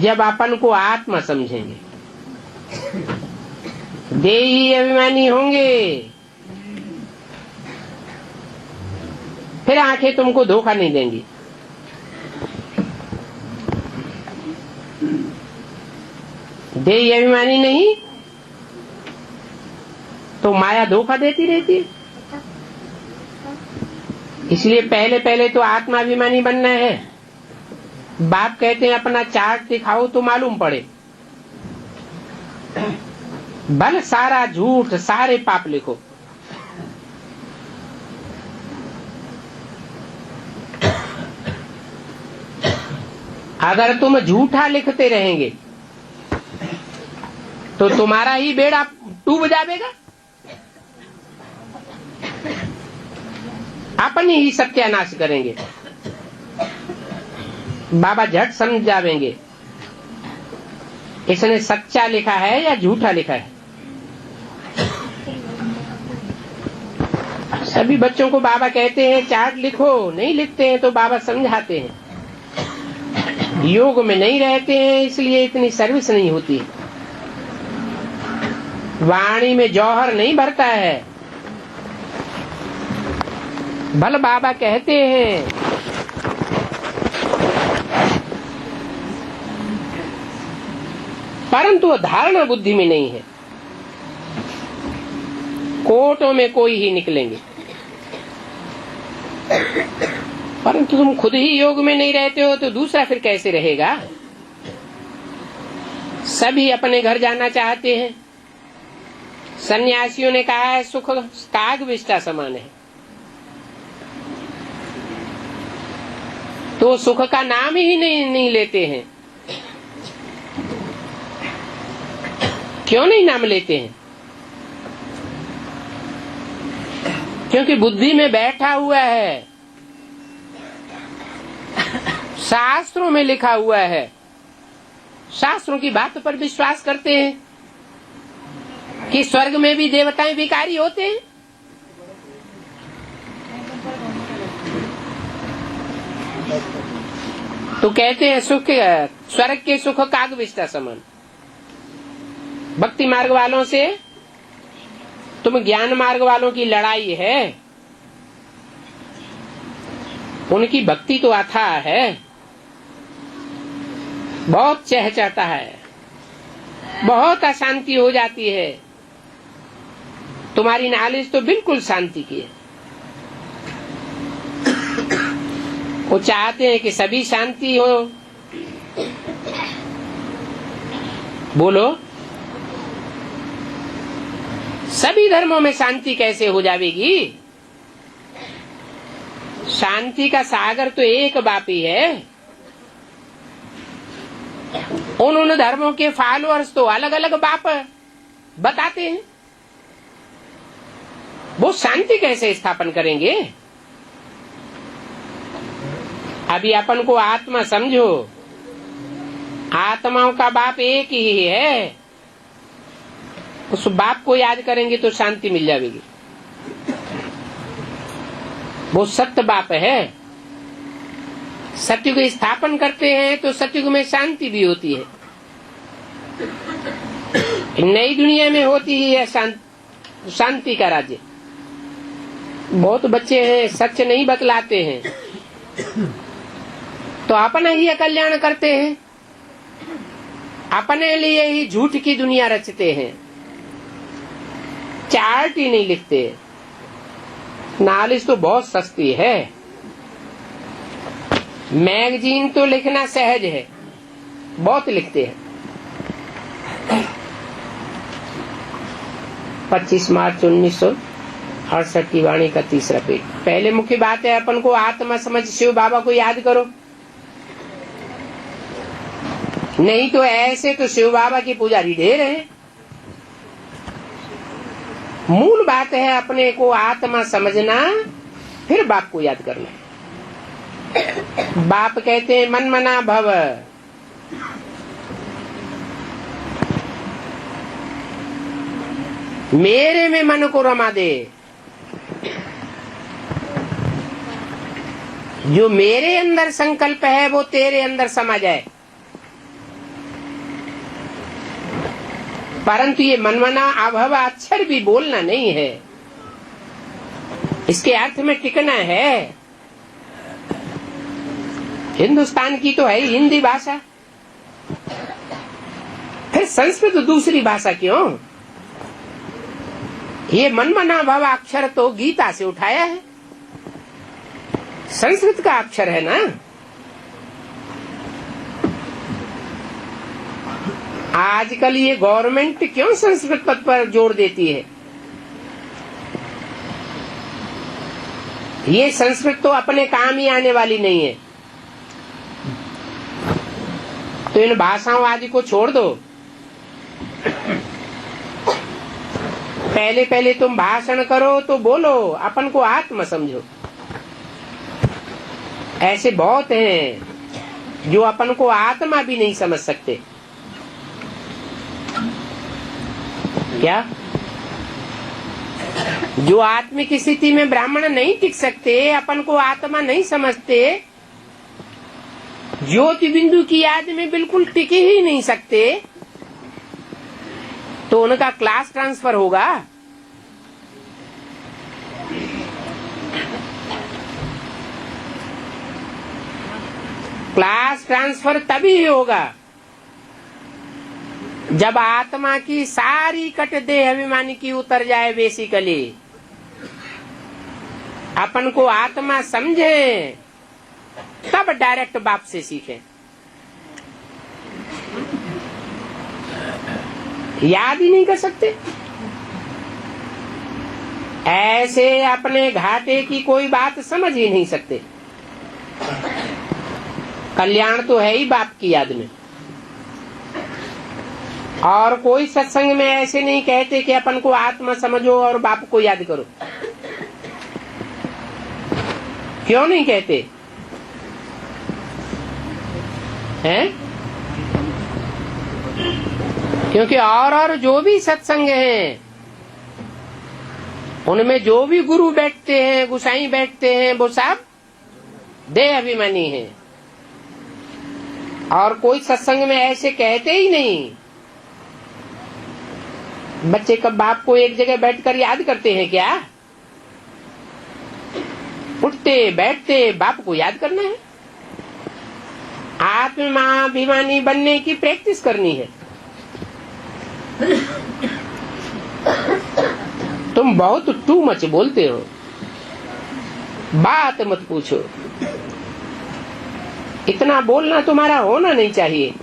जब अपन को आत्मा समझेंगे, देही अभिमानी होंगे, फिर आंखें तुमको धोखा नहीं देंगी। देही अभिमानी नहीं तो माया धोखा देती रहती है। इसलिए पहले पहले तो आत्माभिमानी बनना है। बाप कहते हैं अपना चार्ट दिखाओ तो मालूम पड़े। भले सारा झूठ, सारे पाप लिखो, अगर तुम झूठा लिखते रहेंगे तो तुम्हारा ही बेड़ा डूब जाएगा। अपनी ही सत्यानाश करेंगे। बाबा झट समझ जावेंगे इसने सच्चा लिखा है या झूठा लिखा है। सभी बच्चों को बाबा कहते हैं चार्ट लिखो, नहीं लिखते हैं तो बाबा समझाते हैं। योग में नहीं रहते हैं इसलिए इतनी सर्विस नहीं होती। वाणी में जौहर नहीं भरता है। भल बाबा कहते हैं परंतु धारणा बुद्धि में नहीं है। कोटों में कोई ही निकलेंगे, परंतु तुम खुद ही योग में नहीं रहते हो तो दूसरा फिर कैसे रहेगा। सभी अपने घर जाना चाहते हैं। सन्यासियों ने कहा है सुख काग विष्टा समान है, तो सुख का नाम ही नहीं लेते हैं। क्यों नहीं नाम लेते हैं? क्योंकि बुद्धि में बैठा हुआ है शास्त्रों में लिखा हुआ है, शास्त्रों की बात पर विश्वास करते हैं कि स्वर्ग में भी देवताएं भिखारी होते हैं। तो कहते हैं सुख, स्वर्ग के सुख कागविष्टा समान। भक्ति मार्ग वालों से तुम ज्ञान मार्ग वालों की लड़ाई है, उनकी भक्ति तो अथाह है, बहुत चहचहाता है, बहुत अशांति हो जाती है। तुम्हारी नॉलेज तो बिल्कुल शांति की है। वो चाहते हैं कि सभी शांति हो। बोलो, सभी धर्मों में शांति कैसे हो जाएगी? शांति का सागर तो एक बाप ही है। उन धर्मों के फॉलोअर्स तो अलग अलग बाप बताते हैं। वो शांति कैसे स्थापन करेंगे? अभी अपन को आत्मा समझो, आत्माओं का बाप एक ही है। उस बाप को याद करेंगे तो शांति मिल जाएगी। वो सत्य बाप है। सत्युग स्थापन करते हैं तो सत्युग में शांति भी होती है। नई दुनिया में होती ही है शांति का राज्य। बहुत बच्चे हैं सच नहीं बतलाते हैं तो अपना ही कल्याण करते हैं, अपने लिए ही झूठ की दुनिया रचते हैं, चार्ट ही नहीं लिखते। नॉलेज तो बहुत सस्ती है, मैगजीन तो लिखना सहज है, बहुत लिखते हैं। 25 मार्च 1968 की वाणी का तीसरा पेज। पहले मुख्य बात है अपन को आत्मा समझ शिव बाबा को याद करो, नहीं तो ऐसे तो शिव बाबा की पुजारी ढेर है। मूल बात है अपने को आत्मा समझना, फिर बाप को याद करना। बाप कहते हैं मन मना भव, मेरे में मन को रमा दे। जो मेरे अंदर संकल्प है वो तेरे अंदर समा जाए। परंतु ये मनमना अभव अक्षर भी बोलना नहीं है, इसके अर्थ में टिकना है। हिंदुस्तान की तो है ही हिंदी भाषा, फिर संस्कृत दूसरी भाषा क्यों? ये मनमना भव अक्षर तो गीता से उठाया है, संस्कृत का अक्षर है ना। आजकल ये गवर्नमेंट क्यों संस्कृत पद पर जोर देती है? ये संस्कृत तो अपने काम ही आने वाली नहीं है, तो इन भाषाओं आदि को छोड़ दो। पहले पहले तुम भाषण करो तो बोलो अपन को आत्मा समझो। ऐसे बहुत हैं जो अपन को आत्मा भी नहीं समझ सकते। क्या? जो आत्मिक स्थिति में ब्राह्मण नहीं टिक सकते, अपन को आत्मा नहीं समझते, ज्योति बिंदु की याद में बिल्कुल टिक ही नहीं सकते, तो उनका क्लास ट्रांसफर होगा। क्लास ट्रांसफर तभी होगा जब आत्मा की सारी कट देह अभिमानी की उतर जाए। बेसिकली अपन को आत्मा समझे तब डायरेक्ट बाप से सीखें। याद ही नहीं कर सकते, ऐसे अपने घाटे की कोई बात समझ ही नहीं सकते। कल्याण तो है ही बाप की याद में। और कोई सत्संग में ऐसे नहीं कहते कि अपन को आत्मा समझो और बाप को याद करो। क्यों नहीं कहते? हैं? क्योंकि और जो भी सत्संग हैं, उनमें जो भी गुरु बैठते हैं, गुसाई बैठते हैं, वो सब देह अभिमानी हैं। और कोई सत्संग में ऐसे कहते ही नहीं। बच्चे कब बाप को एक जगह बैठकर याद करते हैं क्या? उठते बैठते बाप को याद करना है। आत्माभिमानी बनने की प्रैक्टिस करनी है। तुम बहुत टू मच बोलते हो, बात मत पूछो। इतना बोलना तुम्हारा होना नहीं चाहिए।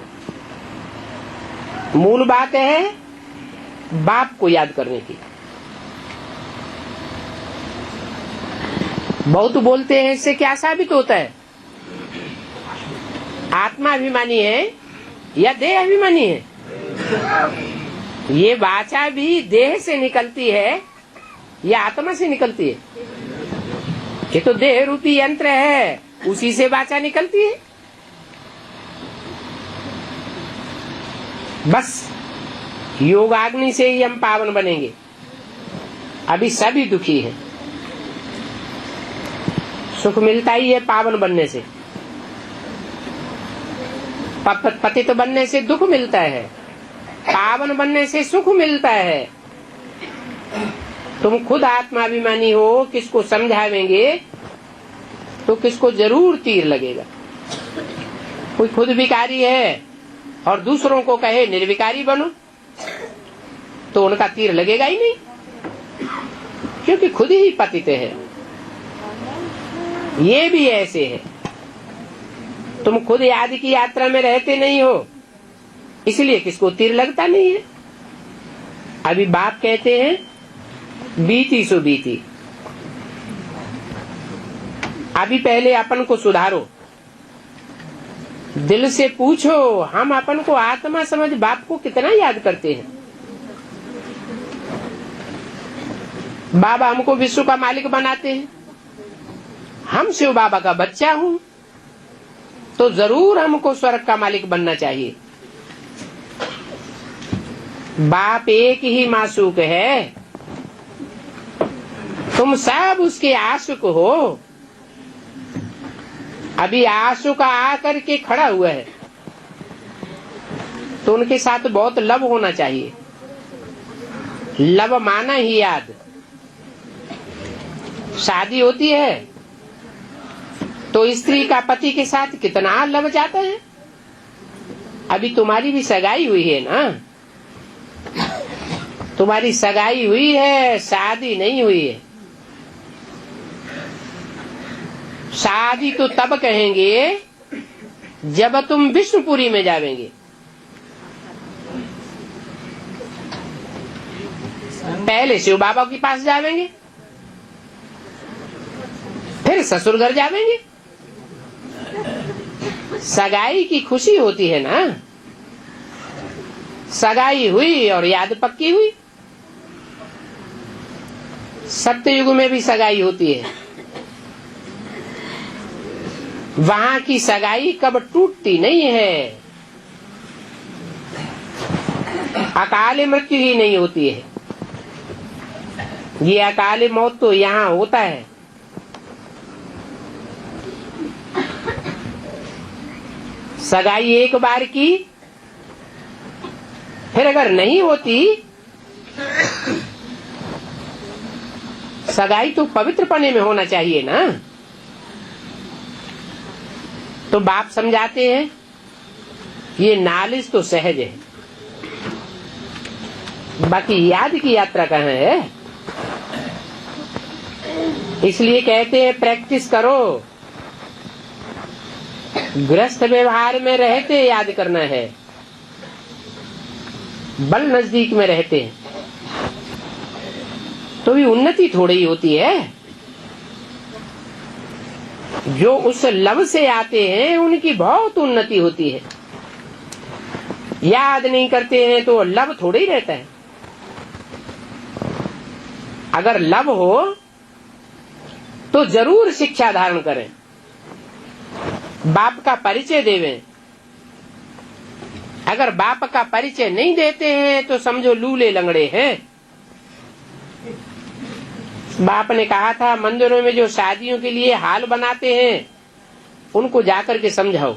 मूल बात है बाप को याद करने की। बहुत बोलते हैं, इससे क्या साबित होता है? आत्मा अभिमानी है या देह अभिमानी है? ये वाचा भी देह से निकलती है या आत्मा से निकलती है? ये तो देह रूपी यंत्र है, उसी से वाचा निकलती है। बस योगाग्नि से ही हम पावन बनेंगे। अभी सभी दुखी हैं। सुख मिलता ही है पावन बनने से, पतित बनने से दुख मिलता है, पावन बनने से सुख मिलता है। तुम खुद आत्माभिमानी हो, किसको समझावेंगे तो किसको जरूर तीर लगेगा। कोई खुद विकारी है और दूसरों को कहे निर्विकारी बनो, तो उनका तीर लगेगा ही नहीं, क्योंकि खुद ही पतित है। ये भी ऐसे है। तुम खुद याद की यात्रा में रहते नहीं हो, इसलिए किसको तीर लगता नहीं है। अभी बाप कहते हैं बीती सो बीती। अभी पहले अपन को सुधारो, दिल से पूछो हम अपन को आत्मा समझ बाप को कितना याद करते हैं। बाबा हमको विश्व का मालिक बनाते हैं, हम शिव बाबा का बच्चा हूं, तो जरूर हमको स्वर्ग का मालिक बनना चाहिए। बाप एक ही मासूक है, तुम सब उसके आशुक हो। अभी आशुक आकर के खड़ा हुआ है, तो उनके साथ बहुत लब होना चाहिए। लब माना ही याद। शादी होती है तो स्त्री का पति के साथ कितना लब जाता है। अभी तुम्हारी भी सगाई हुई है ना, तुम्हारी सगाई हुई है, शादी नहीं हुई है। शादी तो तब कहेंगे जब तुम विष्णुपुरी में जावेंगे। पहले शिव बाबा के पास जावेंगे, फिर ससुर घर जावेंगे। सगाई की खुशी होती है ना, सगाई हुई और याद पक्की हुई। सत्ययुग में भी सगाई होती है, वहां की सगाई कब टूटती नहीं है। अकाल मृत्यु ही नहीं होती है। ये अकाल मौत तो यहाँ होता है। सगाई एक बार की, फिर अगर नहीं होती, सगाई तो पवित्र पने में होना चाहिए ना। तो बाप समझाते हैं ये नालिश तो सहज है, बाकी याद की यात्रा कहाँ है। इसलिए कहते हैं प्रैक्टिस करो। गृहस्थ व्यवहार में रहते याद करना है, बल नजदीक में रहते हैं तो भी उन्नति थोड़ी ही होती है। जो उस लब से आते हैं उनकी बहुत उन्नति होती है। याद नहीं करते हैं तो लब थोड़ा ही रहता है। अगर लब हो तो जरूर शिक्षा धारण करें, बाप का परिचय देवें, अगर बाप का परिचय नहीं देते हैं तो समझो लूले लंगड़े हैं। बाप ने कहा था मंदिरों में जो शादियों के लिए हाल बनाते हैं उनको जाकर के समझाओ,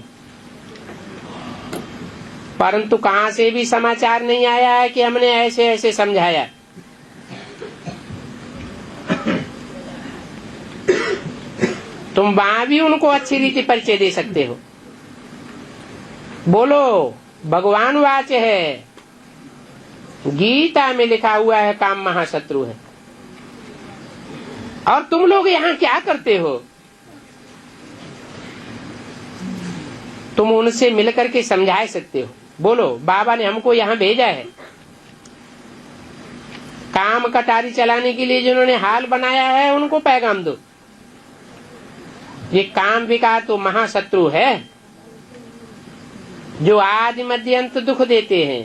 परंतु कहां से भी समाचार नहीं आया है कि हमने ऐसे ऐसे समझाया। तुम वहां भी उनको अच्छी रीति परिचय दे सकते हो। बोलो भगवान वाच है, गीता में लिखा हुआ है काम महाशत्रु है। और तुम लोग यहाँ क्या करते हो? तुम उनसे मिलकर के समझा सकते हो। बोलो बाबा ने हमको यहाँ भेजा है, काम कटारी चलाने के लिए जिन्होंने हाल बनाया है उनको पैगाम दो। ये काम विकार तो महाशत्रु है जो आदि मध्य अंत दुख देते हैं।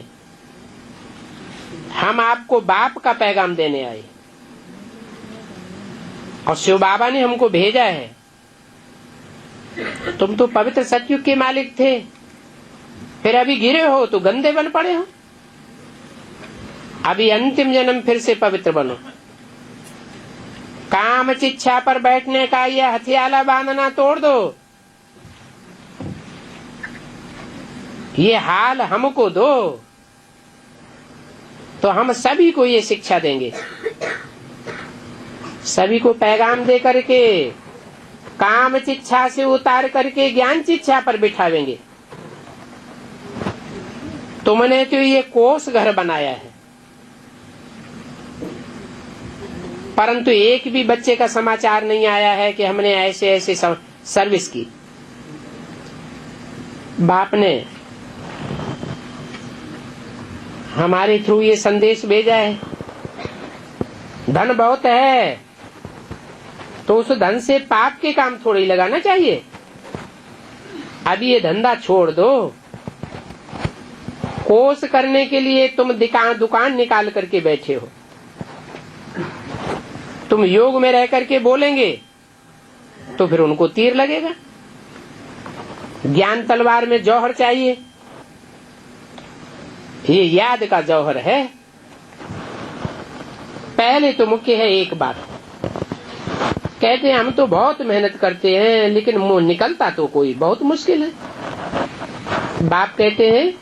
हम आपको बाप का पैगाम देने आए और शिव बाबा ने हमको भेजा है। तुम तो पवित्र सतयुग के मालिक थे, फिर अभी गिरे हो तो गंदे बन पड़े हो। अभी अंतिम जन्म फिर से पवित्र बनो। काम चिच्छा पर बैठने का यह हथियाला बांधना तोड़ दो। ये हाल हमको दो तो हम सभी को ये शिक्षा देंगे। सभी को पैगाम दे करके काम चिच्छा से उतार करके ज्ञान चिच्छा पर बिठावेंगे। तुमने तो ये कोष घर बनाया है, परंतु एक भी बच्चे का समाचार नहीं आया है कि हमने ऐसे ऐसे सर्विस की। बाप ने हमारे थ्रू ये संदेश भेजा है। धन बहुत है तो उस धन से पाप के काम थोड़ी लगाना चाहिए। अभी ये धंधा छोड़ दो। कोष करने के लिए तुम दुकान निकाल करके बैठे हो। तुम योग में रह करके बोलेंगे तो फिर उनको तीर लगेगा। ज्ञान तलवार में जौहर चाहिए, ये याद का जौहर है। पहले तो मुख्य है एक बात, कहते हैं हम तो बहुत मेहनत करते हैं लेकिन मुंह निकलता तो कोई बहुत मुश्किल है। बाप कहते हैं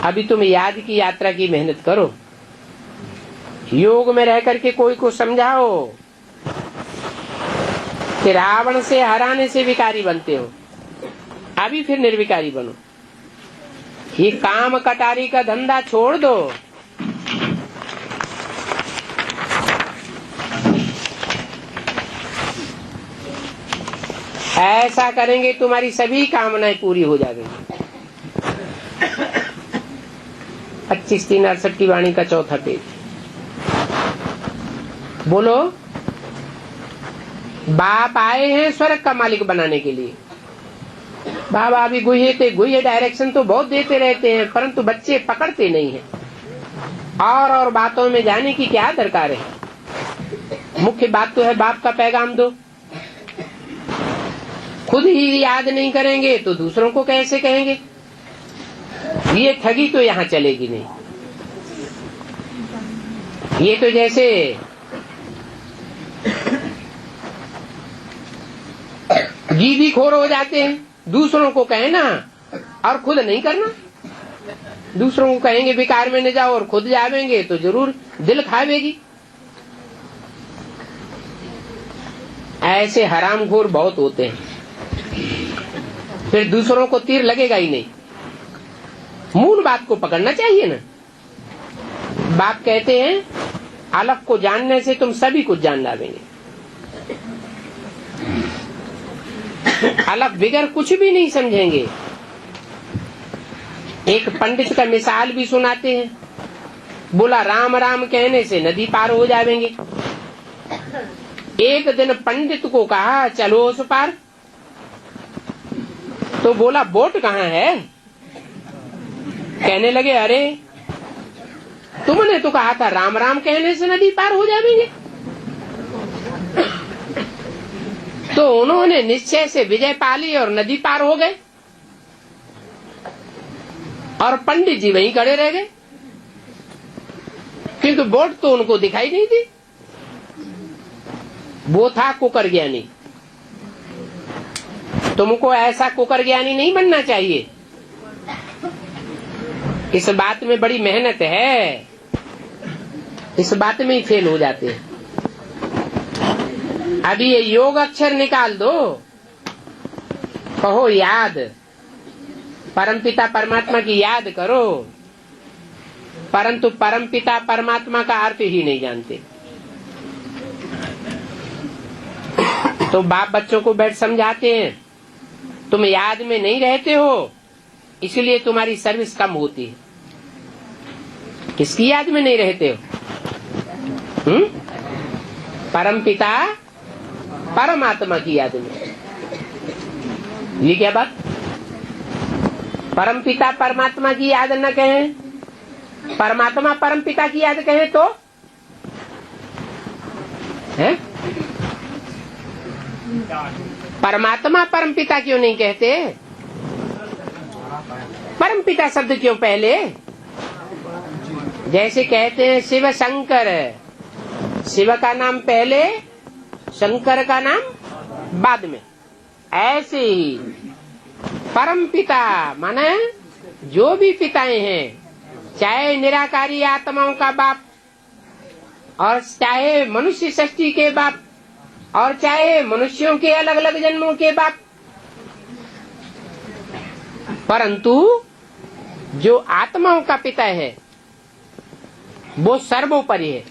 अभी तुम याद की यात्रा की मेहनत करो, योग में रह करके कोई को समझाओ कि रावण से हराने से विकारी बनते हो, अभी फिर निर्विकारी बनो। ये काम कटारी का धंधा छोड़ दो। ऐसा करेंगे तुम्हारी सभी कामनाएं पूरी हो जाएंगी। 25/3/68 की वाणी का चौथा पेज। बोलो बाप आए हैं स्वर्ग का मालिक बनाने के लिए। बाबा अभी गुहे डायरेक्शन तो बहुत देते रहते हैं, परंतु बच्चे पकड़ते नहीं हैं। और बातों में जाने की क्या दरकार है। मुख्य बात तो है बाप का पैगाम दो। खुद ही याद नहीं करेंगे तो दूसरों को कैसे कहेंगे। ये ठगी तो यहाँ चलेगी नहीं। ये तो जैसे जीवी खोर हो जाते हैं, दूसरों को कहना और खुद नहीं करना। दूसरों को कहेंगे विकार में न जाओ और खुद जावेंगे तो जरूर दिल खावेगी। ऐसे हरामखोर बहुत होते हैं, फिर दूसरों को तीर लगेगा ही नहीं। मूल बात को पकड़ना चाहिए ना। बाप कहते हैं अलग को जानने से तुम सभी कुछ जान लावेंगे। अलग बिगर कुछ भी नहीं समझेंगे। एक पंडित का मिसाल भी सुनाते हैं। बोला राम राम कहने से नदी पार हो जाएंगे। एक दिन पंडित को कहा चलो उस पार, तो बोला बोट कहाँ है। कहने लगे अरे तुमने तो कहा था राम राम कहने से नदी पार हो जाएंगे। तो उन्होंने निश्चय से विजय पा ली और नदी पार हो गए। और पंडित जी वहीं खड़े रह गए, क्योंकि बोट तो उनको दिखाई नहीं दी। वो था कुकर ज्ञानी। तुमको ऐसा कुकर ज्ञानी नहीं बनना चाहिए। इस बात में बड़ी मेहनत है, इस बात में ही फेल हो जाते हैं। अभी ये योग अक्षर निकाल दो, कहो याद, परमपिता परमात्मा की याद करो, परंतु परमपिता परमात्मा का अर्थ ही नहीं जानते। तो बाप बच्चों को बैठ समझाते हैं, तुम याद में नहीं रहते हो, इसलिए तुम्हारी सर्विस कम होती है। किसकी याद में नहीं रहते हो? परमपिता परमात्मा की याद में। ये क्या बात? परमपिता परमात्मा की याद न कहें, परमात्मा परमपिता की याद कहें तो है? परमात्मा परमपिता क्यों नहीं कहते? परमपिता शब्द क्यों पहले? जैसे कहते हैं शिव शंकर, शिव का नाम पहले, शंकर का नाम बाद में। ऐसे ही परमपिता माने जो भी पिताएं हैं, चाहे निराकारी आत्माओं का बाप, और चाहे मनुष्य सृष्टि के बाप, और चाहे मनुष्यों के अलग अलग जन्मों के बाप, परंतु जो आत्माओं का पिता है वो सर्वोपरि है।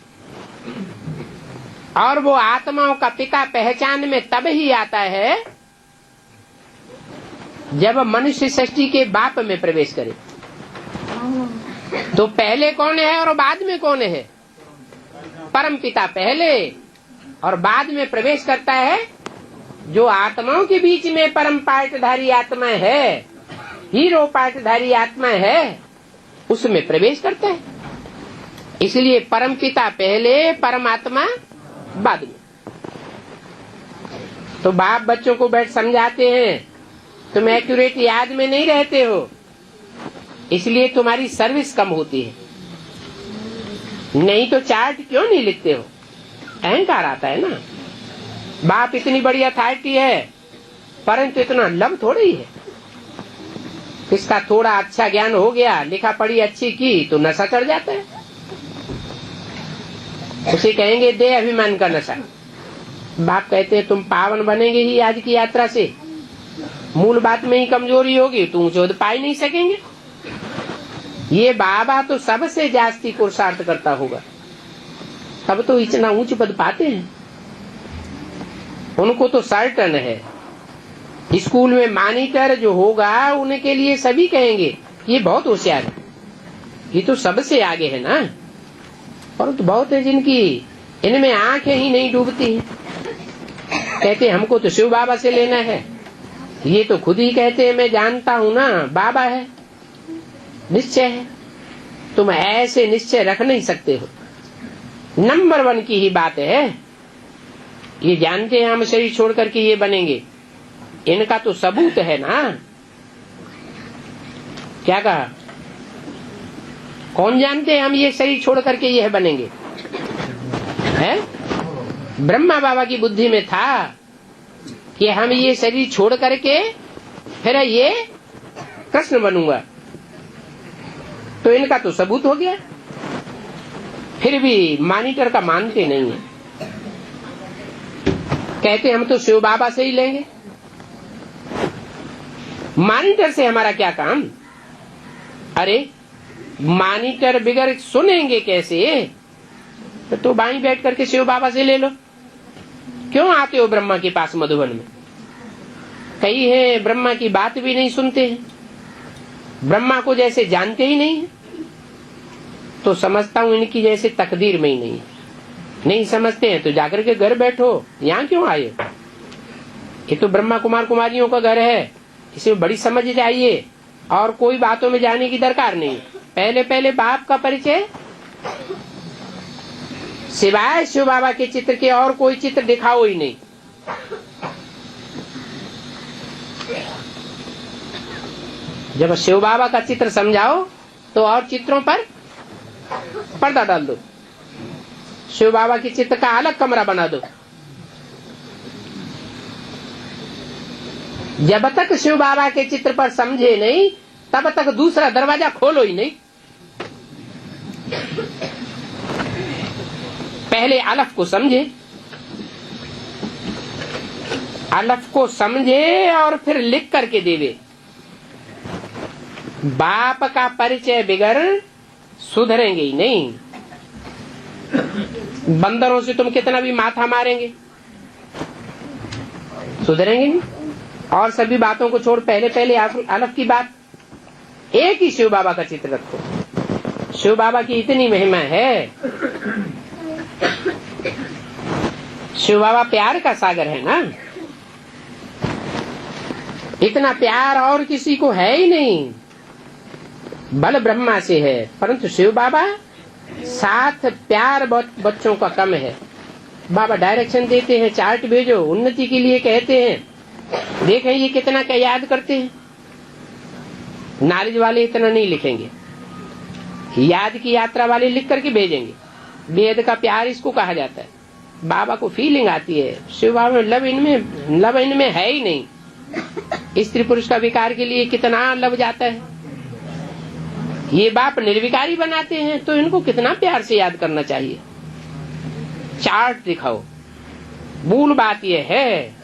और वो आत्माओं का पिता पहचान में तब ही आता है जब मनुष्य सृष्टि के बाप में प्रवेश करे। तो पहले कौन है और बाद में कौन है? परम पिता पहले, और बाद में प्रवेश करता है जो आत्माओं के बीच में परम पाठधारी आत्मा है, हीरो पाठधारी आत्मा है, उसमें प्रवेश करता है। इसलिए परम पिता पहले, परमात्मा बाद में। तो बाप बच्चों को बैठ समझाते हैं, तुम एक्यूरेट याद में नहीं रहते हो, इसलिए तुम्हारी सर्विस कम होती है। नहीं तो चार्ट क्यों नहीं लिखते हो? अहंकार आता है ना। बाप इतनी बड़ी अथॉरिटी है, परंतु इतना लव थोड़ा ही है। किसका थोड़ा अच्छा ज्ञान हो गया, लिखा पढ़ी अच्छी की, तो नशा चढ़ जाता है। उसे कहेंगे दे अभिमान का नशा। बाप कहते हैं तुम पावन बनेंगे ही आज की यात्रा से, मूल बात में ही कमजोरी होगी, तुम ऊंचे पा ही नहीं सकेंगे। ये बाबा तो सबसे जास्ती पुरुषार्थ करता होगा, तब तो इतना ऊंच पद पाते हैं। उनको तो सर्टन है, स्कूल में मॉनिटर जो होगा उनके लिए सभी कहेंगे ये बहुत होशियार है, ये तो सबसे आगे है ना। परंतु बहुत है जिनकी इनमें आंखें ही नहीं डूबती हैं। कहते हमको तो शिव बाबा से लेना है, ये तो खुद ही कहते हैं मैं जानता हूँ ना बाबा है, निश्चय है। तुम ऐसे निश्चय रख नहीं सकते हो। नंबर 1 की ही बात है, ये जानते हैं हम शरीर छोड़ करके ये बनेंगे, इनका तो सबूत है ना। क्या कहा? कौन जानते हैं हम ये शरीर छोड़ करके यह बनेंगे? है ब्रह्मा बाबा की बुद्धि में था कि हम ये शरीर छोड़ करके फिर ये कृष्ण बनूंगा, तो इनका तो सबूत हो गया। फिर भी मॉनिटर का मानते नहीं है, कहते हम तो शिव बाबा से ही लेंगे। मॉनिटर से हमारा क्या काम? अरे मॉनिटर बिगर सुनेंगे कैसे? तो बाई बैठ करके शिव बाबा से ले लो। क्यों आते हो ब्रह्मा के पास मधुबन में? कई है ब्रह्मा की बात भी नहीं सुनते हैं, ब्रह्मा को जैसे जानते ही नहीं है। तो समझता हूं इनकी जैसे तकदीर में ही नहीं है। नहीं समझते हैं तो जाकर के घर बैठो, यहाँ क्यों आए? ये तो ब्रह्मा कुमार कुमारियों का घर है, इसमें बड़ी समझ चाहिए और कोई बातों में जाने की दरकार नहीं। पहले पहले बाप का परिचय, सिवाय शिव बाबा के चित्र के और कोई चित्र दिखाओ ही नहीं। जब शिव बाबा का चित्र समझाओ तो और चित्रों पर पर्दा डाल दो, शिव बाबा के चित्र का अलग कमरा बना दो। जब तक शिव बाबा के चित्र पर समझे नहीं तब तक दूसरा दरवाजा खोलो ही नहीं। पहले अलफ को समझे, अलफ को समझे और फिर लिख करके देवे। बाप का परिचय बिगड़ सुधरेंगे ही नहीं। बंदरों से तुम कितना भी माथा मारेंगे सुधरेंगे नहीं। और सभी बातों को छोड़ पहले पहले अलफ की बात, एक ही शिव बाबा का चित्र रखो। शिव बाबा की इतनी महिमा है। शिव बाबा प्यार का सागर है ना, इतना प्यार और किसी को है ही नहीं। बल ब्रह्मा से है, परंतु शिव बाबा साथ प्यार बच्चों का कम है। बाबा डायरेक्शन देते हैं, चार्ट भेजो, उन्नति के लिए कहते हैं। देखें ये कितना क्या याद करते हैं। नॉलेज वाले इतना नहीं लिखेंगे, याद की यात्रा वाले लिख करके भेजेंगे। वेद का प्यार इसको कहा जाता है। बाबा को फीलिंग आती है, शिव बाबा में लव इनमें है ही नहीं। स्त्री पुरुष का विकार के लिए कितना लव जाता है। ये बाप निर्विकारी बनाते हैं तो इनको कितना प्यार से याद करना चाहिए। चार्ट दिखाओ। मूल बात यह है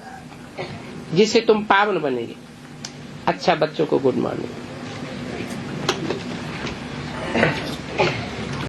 जिससे तुम पावन बनेंगे। अच्छा बच्चों को गुड मॉर्निंग।